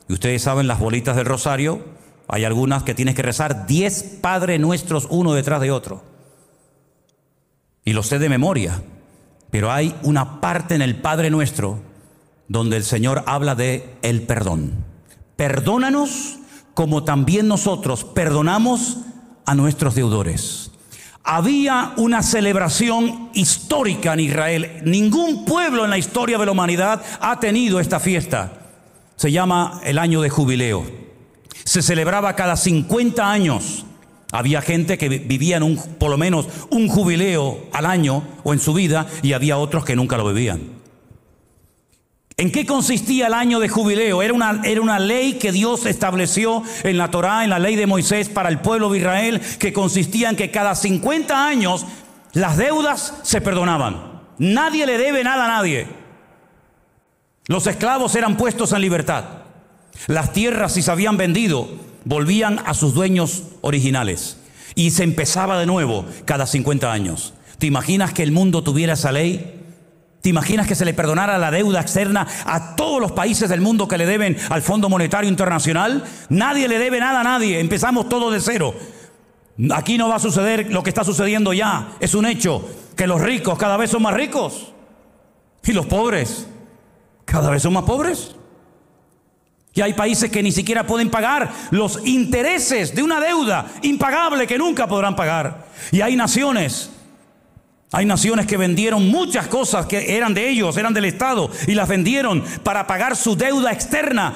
Y ustedes saben las bolitas del rosario. Hay algunas que tienes que rezar 10 Padre Nuestros uno detrás de otro. Y lo sé de memoria. Pero hay una parte en el Padre Nuestro donde el Señor habla de el perdón. Perdónanos como también nosotros perdonamos a nuestros deudores. Había una celebración histórica en Israel. Ningún pueblo en la historia de la humanidad ha tenido esta fiesta. Se llama el año de jubileo. Se celebraba cada 50 años. Había gente que vivía por lo menos un jubileo al año o en su vida, y había otros que nunca lo vivían. ¿En qué consistía el año de jubileo? Era una ley que Dios estableció en la Torá, en la ley de Moisés para el pueblo de Israel, que consistía en que cada 50 años las deudas se perdonaban. Nadie le debe nada a nadie. Los esclavos eran puestos en libertad. Las tierras, si se habían vendido, volvían a sus dueños originales. Y se empezaba de nuevo cada 50 años. ¿Te imaginas que el mundo tuviera esa ley? ¿Te imaginas que se le perdonara la deuda externa a todos los países del mundo que le deben al Fondo Monetario Internacional? Nadie le debe nada a nadie. Empezamos todo de cero. Aquí no va a suceder lo que está sucediendo ya. Es un hecho que los ricos cada vez son más ricos y los pobres cada vez son más pobres. Y hay países que ni siquiera pueden pagar los intereses de una deuda impagable que nunca podrán pagar. Y hay naciones que vendieron muchas cosas que eran de ellos, eran del Estado, y las vendieron para pagar su deuda externa.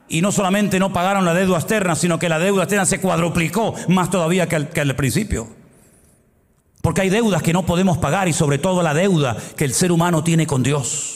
Y no solamente no pagaron la deuda externa, sino que la deuda externa se cuadruplicó más todavía que al principio. Porque hay deudas que no podemos pagar, y sobre todo la deuda que el ser humano tiene con Dios.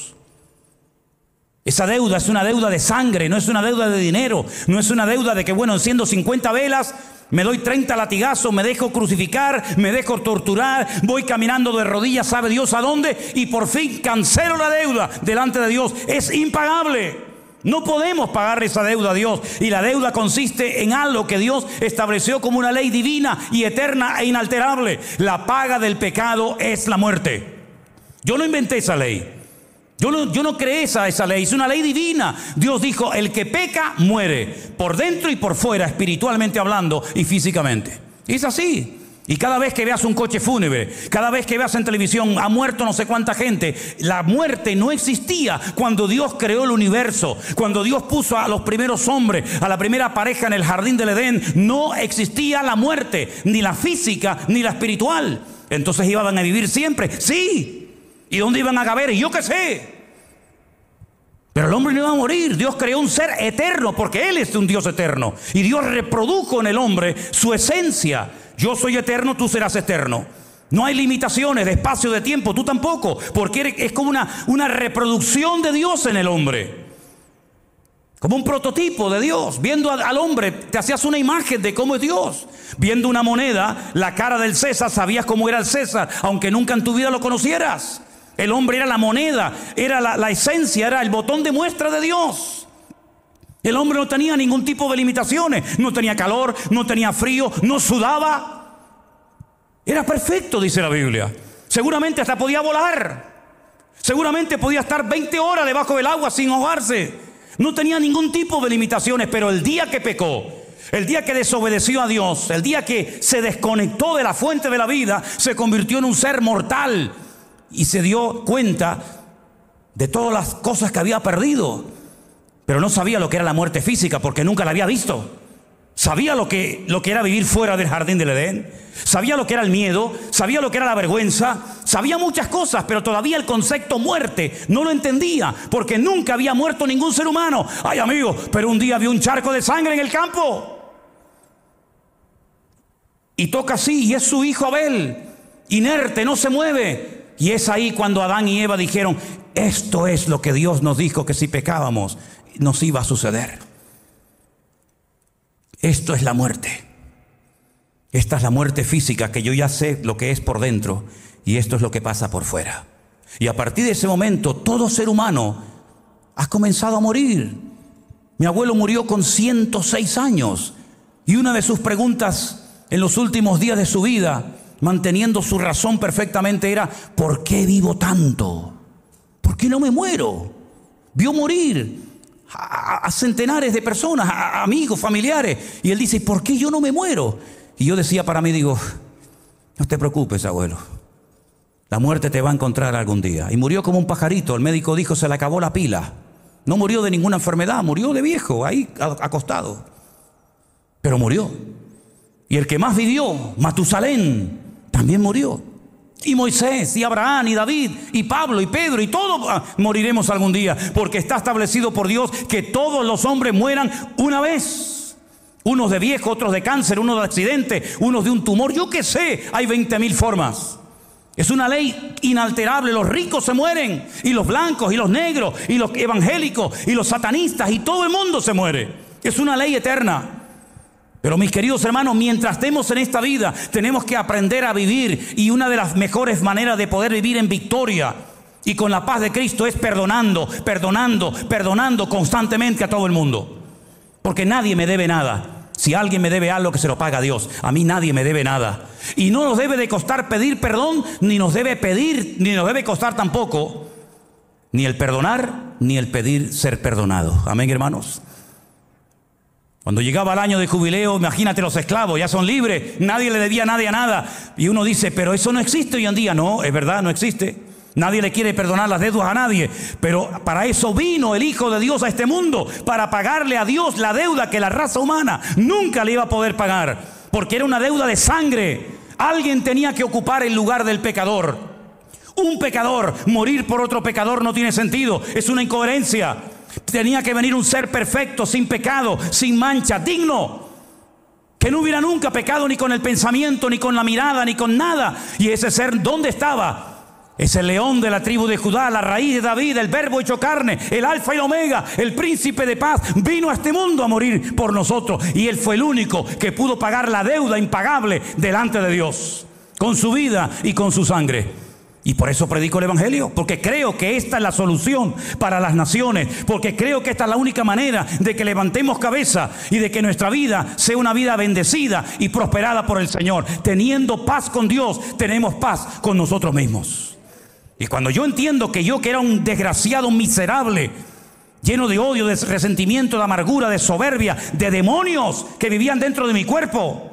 Esa deuda es una deuda de sangre, no es una deuda de dinero, no es una deuda de que, bueno, enciendo 50 velas, me doy 30 latigazos, me dejo crucificar, me dejo torturar, voy caminando de rodillas, sabe Dios a dónde, y por fin cancelo la deuda delante de Dios. Es impagable. No podemos pagar esa deuda a Dios. Y la deuda consiste en algo que Dios estableció como una ley divina y eterna e inalterable. La paga del pecado es la muerte. Yo no inventé esa ley. Yo no creé esa ley, es una ley divina. Dios dijo, el que peca muere, por dentro y por fuera, espiritualmente hablando y físicamente. Y es así. Y cada vez que veas un coche fúnebre, cada vez que veas en televisión, ha muerto no sé cuánta gente. La muerte no existía cuando Dios creó el universo. Cuando Dios puso a los primeros hombres, a la primera pareja en el jardín del Edén, no existía la muerte, ni la física, ni la espiritual. Entonces iban a vivir siempre, sí. ¿Y dónde iban a caber? Yo qué sé. Pero el hombre no iba a morir. Dios creó un ser eterno porque Él es un Dios eterno. Y Dios reprodujo en el hombre su esencia. Yo soy eterno, tú serás eterno. No hay limitaciones de espacio, de tiempo, tú tampoco. Porque es como una reproducción de Dios en el hombre. Como un prototipo de Dios. Viendo al hombre, te hacías una imagen de cómo es Dios. Viendo una moneda, la cara del César, sabías cómo era el César, aunque nunca en tu vida lo conocieras. El hombre era la moneda, era la esencia, era el botón de muestra de Dios. El hombre no tenía ningún tipo de limitaciones. No tenía calor, no tenía frío, no sudaba. Era perfecto, dice la Biblia. Seguramente hasta podía volar. Seguramente podía estar 20 horas debajo del agua sin ahogarse. No tenía ningún tipo de limitaciones, pero el día que pecó, el día que desobedeció a Dios, el día que se desconectó de la fuente de la vida, se convirtió en un ser mortal y se dio cuenta de todas las cosas que había perdido. Pero no sabía lo que era la muerte física porque nunca la había visto. Sabía lo que era vivir fuera del jardín del Edén. Sabía lo que era el miedo, sabía lo que era la vergüenza, sabía muchas cosas, pero todavía el concepto muerte no lo entendía, porque nunca había muerto ningún ser humano. Ay, amigo, pero un día vio un charco de sangre en el campo. Y toca así, y es su hijo Abel, inerte, no se mueve. Y es ahí cuando Adán y Eva dijeron, esto es lo que Dios nos dijo que si pecábamos nos iba a suceder. Esto es la muerte. Esta es la muerte física, que yo ya sé lo que es por dentro, y esto es lo que pasa por fuera. Y a partir de ese momento, todo ser humano ha comenzado a morir. Mi abuelo murió con 106 años, y una de sus preguntas en los últimos días de su vida, manteniendo su razón perfectamente, era: ¿por qué vivo tanto? ¿Por qué no me muero? Vio morir a centenares de personas, a amigos, familiares, y él dice: ¿por qué yo no me muero? Y yo decía para mí, digo, no te preocupes, abuelo, la muerte te va a encontrar algún día. Y murió como un pajarito. El médico dijo, se le acabó la pila. No murió de ninguna enfermedad, murió de viejo, ahí acostado, pero murió. Y el que más vivió, Matusalén, también murió. Y Moisés, y Abraham, y David, y Pablo, y Pedro, y todos moriremos algún día, porque está establecido por Dios que todos los hombres mueran una vez. Unos de viejo, otros de cáncer, unos de accidente, unos de un tumor, yo qué sé, hay 20.000 formas. Es una ley inalterable. Los ricos se mueren, y los blancos, y los negros, y los evangélicos, y los satanistas, y todo el mundo se muere. Es una ley eterna. Pero mis queridos hermanos, mientras estemos en esta vida, tenemos que aprender a vivir. Y una de las mejores maneras de poder vivir en victoria y con la paz de Cristo es perdonando constantemente a todo el mundo. Porque nadie me debe nada. Si alguien me debe algo, que se lo paga a Dios. A mí nadie me debe nada. Y no nos debe de costar pedir perdón, ni nos debe costar tampoco ni el perdonar, ni el pedir ser perdonado. Amén, hermanos. Cuando llegaba el año de jubileo, imagínate, los esclavos ya son libres, nadie le debía a nadie a nada. Y uno dice, pero eso no existe hoy en día. No, es verdad, no existe. Nadie le quiere perdonar las deudas a nadie. Pero para eso vino el Hijo de Dios a este mundo, para pagarle a Dios la deuda que la raza humana nunca le iba a poder pagar, porque era una deuda de sangre. Alguien tenía que ocupar el lugar del pecador. Un pecador, morir por otro pecador no tiene sentido, es una incoherencia. Tenía que venir un ser perfecto, sin pecado, sin mancha, digno, que no hubiera nunca pecado ni con el pensamiento, ni con la mirada, ni con nada. Y ese ser, ¿dónde estaba? Ese león de la tribu de Judá, la raíz de David, el verbo hecho carne, el alfa y el omega, el príncipe de paz, vino a este mundo a morir por nosotros. Y Él fue el único que pudo pagar la deuda impagable delante de Dios, con su vida y con su sangre. Y por eso predico el Evangelio, porque creo que esta es la solución para las naciones, porque creo que esta es la única manera de que levantemos cabeza y de que nuestra vida sea una vida bendecida y prosperada por el Señor. Teniendo paz con Dios, tenemos paz con nosotros mismos. Y cuando yo entiendo que yo, que era un desgraciado, un miserable, lleno de odio, de resentimiento, de amargura, de soberbia, de demonios que vivían dentro de mi cuerpo,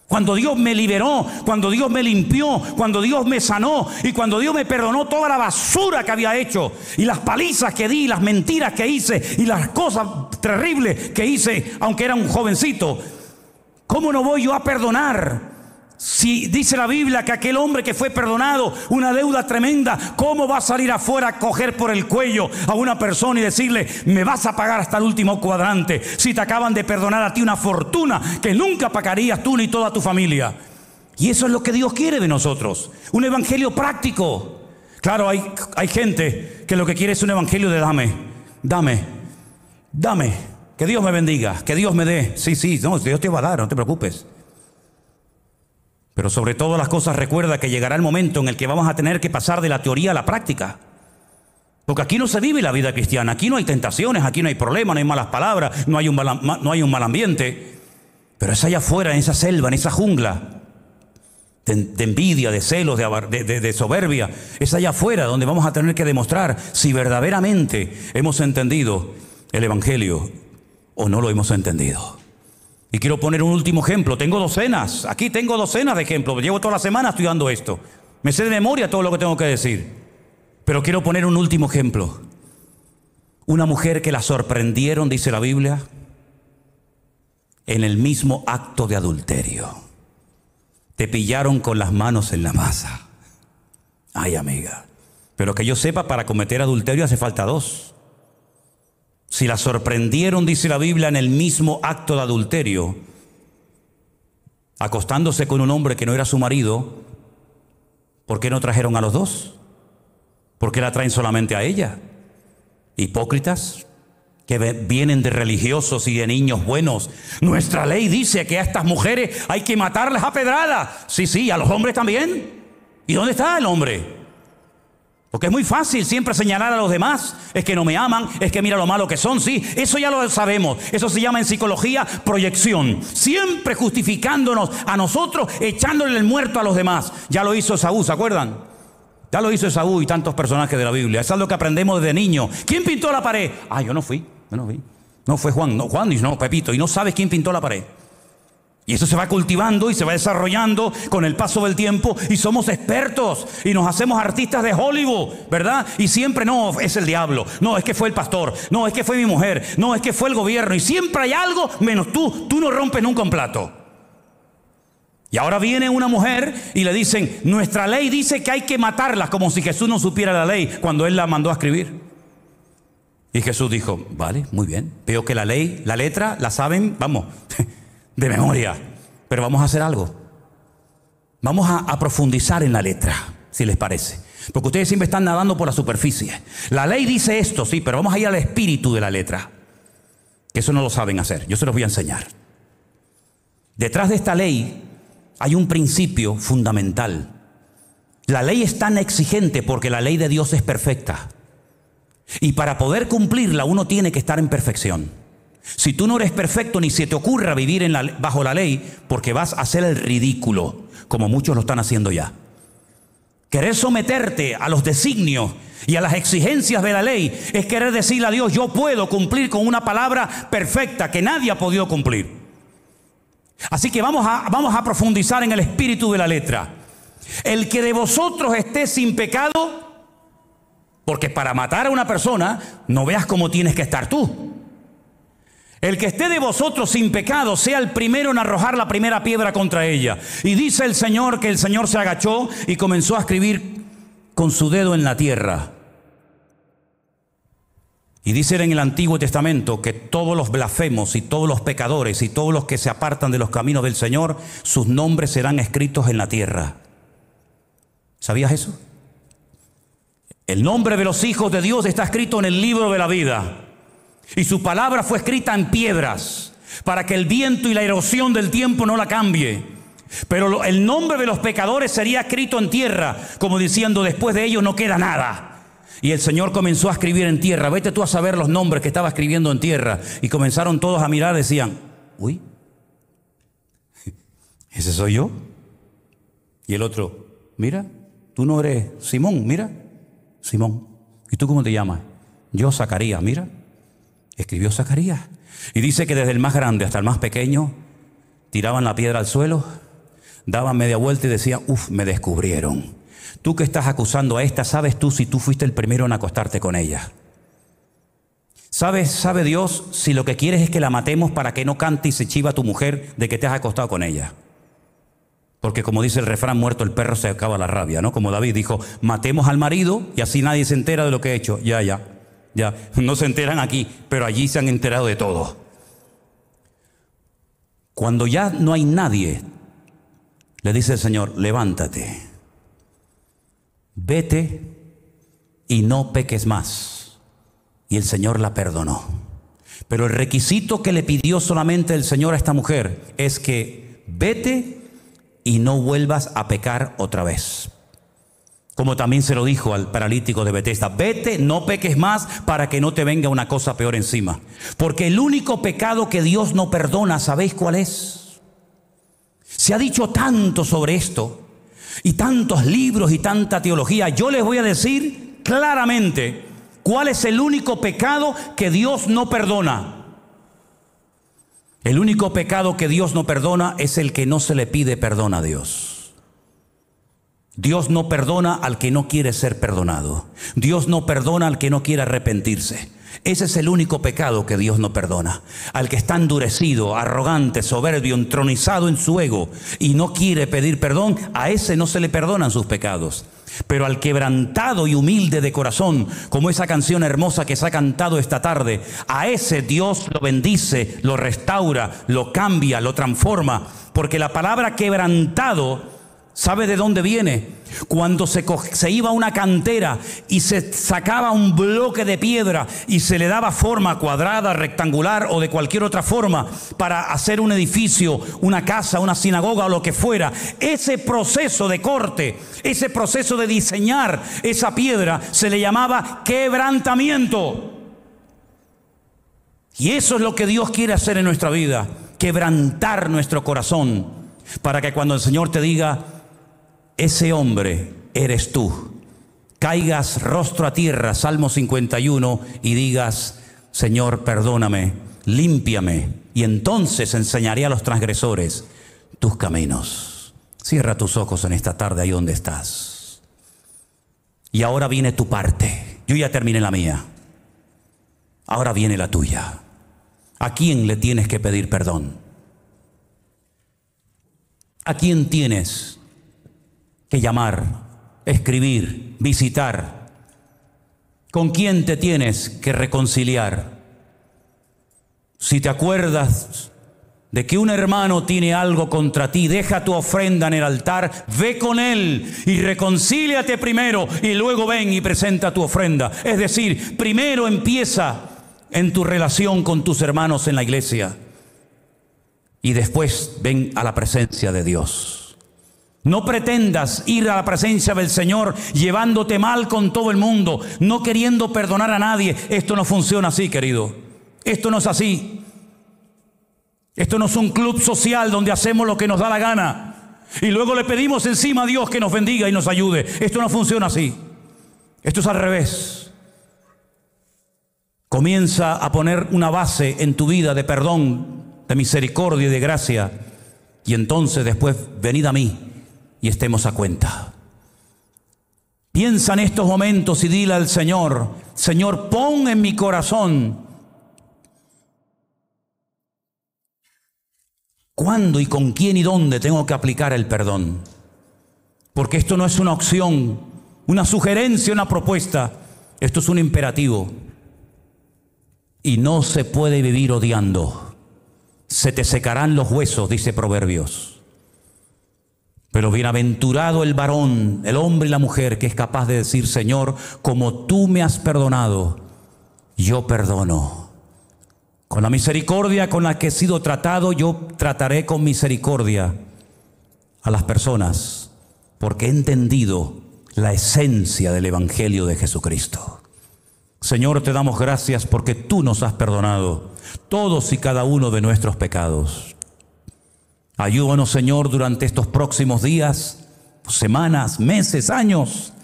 cuando Dios me liberó, cuando Dios me limpió, cuando Dios me sanó y cuando Dios me perdonó toda la basura que había hecho y las palizas que di, las mentiras que hice y las cosas terribles que hice, aunque era un jovencito, ¿cómo no voy yo a perdonar? Si dice la Biblia que aquel hombre que fue perdonado una deuda tremenda, ¿cómo va a salir afuera a coger por el cuello a una persona y decirle, me vas a pagar hasta el último cuadrante, si te acaban de perdonar a ti una fortuna que nunca pagarías tú ni toda tu familia? Y eso es lo que Dios quiere de nosotros, un evangelio práctico. Claro, hay gente que lo que quiere es un evangelio de dame, que Dios me bendiga, que Dios me dé. Sí, no, Dios te va a dar, no te preocupes. Pero sobre todas las cosas, recuerda que llegará el momento en el que vamos a tener que pasar de la teoría a la práctica. Porque aquí no se vive la vida cristiana, aquí no hay tentaciones, aquí no hay problemas, no hay malas palabras, no hay un mal ambiente. Pero es allá afuera, en esa selva, en esa jungla de envidia, de celos, de soberbia. Es allá afuera donde vamos a tener que demostrar si verdaderamente hemos entendido el Evangelio o no lo hemos entendido. Y quiero poner un último ejemplo. Tengo docenas, aquí tengo docenas de ejemplos. Llevo toda la semana estudiando esto. Me sé de memoria todo lo que tengo que decir. Pero quiero poner un último ejemplo. Una mujer que la sorprendieron, dice la Biblia, en el mismo acto de adulterio. Te pillaron con las manos en la masa. Ay, amiga. Pero que yo sepa, para cometer adulterio hace falta dos. Si la sorprendieron, dice la Biblia, en el mismo acto de adulterio, acostándose con un hombre que no era su marido, ¿por qué no trajeron a los dos? ¿Por qué la traen solamente a ella? Hipócritas que vienen de religiosos y de niños buenos. Nuestra ley dice que a estas mujeres hay que matarlas a pedradas. Sí, a los hombres también. ¿Y dónde está el hombre? Porque es muy fácil siempre señalar a los demás. Es que no me aman, es que mira lo malo que son. Sí, eso ya lo sabemos. Eso se llama en psicología proyección. Siempre justificándonos a nosotros, echándole el muerto a los demás. Ya lo hizo Esaú, ¿se acuerdan? Ya lo hizo Esaú y tantos personajes de la Biblia. Eso es lo que aprendemos desde niño. ¿Quién pintó la pared? Yo no fui. No fue Juan, no, Pepito. Y no sabes quién pintó la pared. Y eso se va cultivando y se va desarrollando con el paso del tiempo y somos expertos y nos hacemos artistas de Hollywood, ¿verdad? Y siempre no, es el diablo, no, es que fue el pastor, no, es que fue mi mujer, no, es que fue el gobierno y siempre hay algo menos tú no rompes nunca un plato. Y ahora viene una mujer y le dicen, nuestra ley dice que hay que matarlas, como si Jesús no supiera la ley cuando Él la mandó a escribir. Y Jesús dijo, vale, muy bien, veo que la ley, la letra, la saben, vamos, de memoria, pero vamos a hacer algo. Vamos a profundizar en la letra, si les parece. Porque ustedes siempre están nadando por la superficie. La ley dice esto, sí, pero vamos a ir al espíritu de la letra. Eso no lo saben hacer, yo se los voy a enseñar. Detrás de esta ley hay un principio fundamental. La ley es tan exigente porque la ley de Dios es perfecta. Y para poder cumplirla uno tiene que estar en perfección. Si tú no eres perfecto, ni se te ocurra vivir bajo la ley, porque vas a hacer el ridículo, como muchos lo están haciendo ya. Querer someterte a los designios y a las exigencias de la ley es querer decirle a Dios, yo puedo cumplir con una palabra perfecta que nadie ha podido cumplir. Así que vamos a profundizar en el espíritu de la letra. El que de vosotros esté sin pecado, porque para matar a una persona no veas cómo tienes que estar tú. El que esté de vosotros sin pecado sea el primero en arrojar la primera piedra contra ella. Y dice el Señor que el Señor se agachó y comenzó a escribir con su dedo en la tierra. Y dice en el Antiguo Testamento que todos los blasfemos y todos los pecadores y todos los que se apartan de los caminos del Señor, sus nombres serán escritos en la tierra. ¿Sabías eso? El nombre de los hijos de Dios está escrito en el libro de la vida. Y su palabra fue escrita en piedras para que el viento y la erosión del tiempo no la cambie. Pero el nombre de los pecadores sería escrito en tierra, como diciendo, después de ellos no queda nada. Y el Señor comenzó a escribir en tierra. Vete tú a saber los nombres que estaba escribiendo en tierra. Y comenzaron todos a mirar y decían, uy, ¿ese soy yo? Y el otro, mira, tú no eres Simón, mira, Simón. ¿Y tú cómo te llamas? Yo, Zacarías, mira. Escribió Zacarías. Y dice que desde el más grande hasta el más pequeño tiraban la piedra al suelo, daban media vuelta y decían, me descubrieron. Tú que estás acusando a esta, ¿sabes tú si tú fuiste el primero en acostarte con ella? ¿Sabe Dios si lo que quieres es que la matemos para que no cante y se chiva a tu mujer de que te has acostado con ella? Porque como dice el refrán, muerto el perro se acaba la rabia, ¿no? Como David dijo, matemos al marido y así nadie se entera de lo que he hecho. Ya, no se enteran aquí, pero allí se han enterado de todo. Cuando ya no hay nadie, le dice el Señor, levántate, vete y no peques más. Y el Señor la perdonó. Pero el requisito que le pidió solamente el Señor a esta mujer es que vete y no vuelvas a pecar otra vez. Como también se lo dijo al paralítico de Betesda, vete, no peques más para que no te venga una cosa peor encima. Porque el único pecado que Dios no perdona, ¿sabéis cuál es? Se ha dicho tanto sobre esto, y tantos libros y tanta teología. Yo les voy a decir claramente cuál es el único pecado que Dios no perdona. El único pecado que Dios no perdona es el que no se le pide perdón a Dios. Dios no perdona al que no quiere ser perdonado. Dios no perdona al que no quiere arrepentirse. Ese es el único pecado que Dios no perdona. Al que está endurecido, arrogante, soberbio, entronizado en su ego y no quiere pedir perdón, a ese no se le perdonan sus pecados. Pero al quebrantado y humilde de corazón, como esa canción hermosa que se ha cantado esta tarde, a ese Dios lo bendice, lo restaura, lo cambia, lo transforma. Porque la palabra quebrantado, ¿sabe de dónde viene? Cuando se iba a una cantera y se sacaba un bloque de piedra y se le daba forma cuadrada, rectangular o de cualquier otra forma para hacer un edificio, una casa, una sinagoga o lo que fuera. Ese proceso de corte, ese proceso de diseñar esa piedra se le llamaba quebrantamiento. Y eso es lo que Dios quiere hacer en nuestra vida, quebrantar nuestro corazón, para que cuando el Señor te diga, ese hombre eres tú, caigas rostro a tierra, Salmo 51, y digas, Señor, perdóname, límpiame, y entonces enseñaré a los transgresores tus caminos. Cierra tus ojos en esta tarde ahí donde estás. Y ahora viene tu parte. Yo ya terminé la mía. Ahora viene la tuya. ¿A quién le tienes que pedir perdón? ¿A quién tienes que llamar, escribir, visitar? ¿Con quién te tienes que reconciliar? Si te acuerdas de que un hermano tiene algo contra ti, deja tu ofrenda en el altar, ve con él y reconcíliate primero y luego ven y presenta tu ofrenda. Es decir, primero empieza en tu relación con tus hermanos en la iglesia y después ven a la presencia de Dios. No pretendas ir a la presencia del Señor llevándote mal con todo el mundo, no queriendo perdonar a nadie. Esto no funciona así, querido. Esto no es así. Esto no es un club social donde hacemos lo que nos da la gana y luego le pedimos encima a Dios que nos bendiga y nos ayude. Esto no funciona así. Esto es al revés. Comienza a poner una base en tu vida de perdón, de misericordia y de gracia, y entonces después venid a mí y estemos a cuenta. Piensa en estos momentos y dile al Señor: Señor, pon en mi corazón cuándo y con quién y dónde tengo que aplicar el perdón. Porque esto no es una opción, una sugerencia, una propuesta. Esto es un imperativo. Y no se puede vivir odiando. Se te secarán los huesos, dice Proverbios. Pero bienaventurado el varón, el hombre y la mujer que es capaz de decir: Señor, como tú me has perdonado, yo perdono. Con la misericordia con la que he sido tratado, yo trataré con misericordia a las personas, porque he entendido la esencia del Evangelio de Jesucristo. Señor, te damos gracias porque tú nos has perdonado todos y cada uno de nuestros pecados. Ayúdanos, Señor, durante estos próximos días, semanas, meses, años,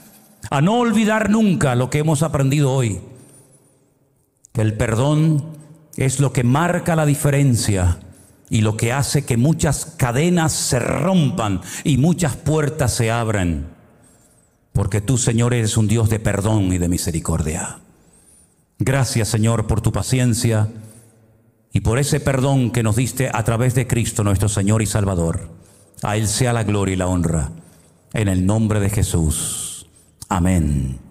a no olvidar nunca lo que hemos aprendido hoy. Que el perdón es lo que marca la diferencia y lo que hace que muchas cadenas se rompan y muchas puertas se abran. Porque tú, Señor, eres un Dios de perdón y de misericordia. Gracias, Señor, por tu paciencia y por ese perdón que nos diste a través de Cristo, nuestro Señor y Salvador. A Él sea la gloria y la honra. En el nombre de Jesús. Amén.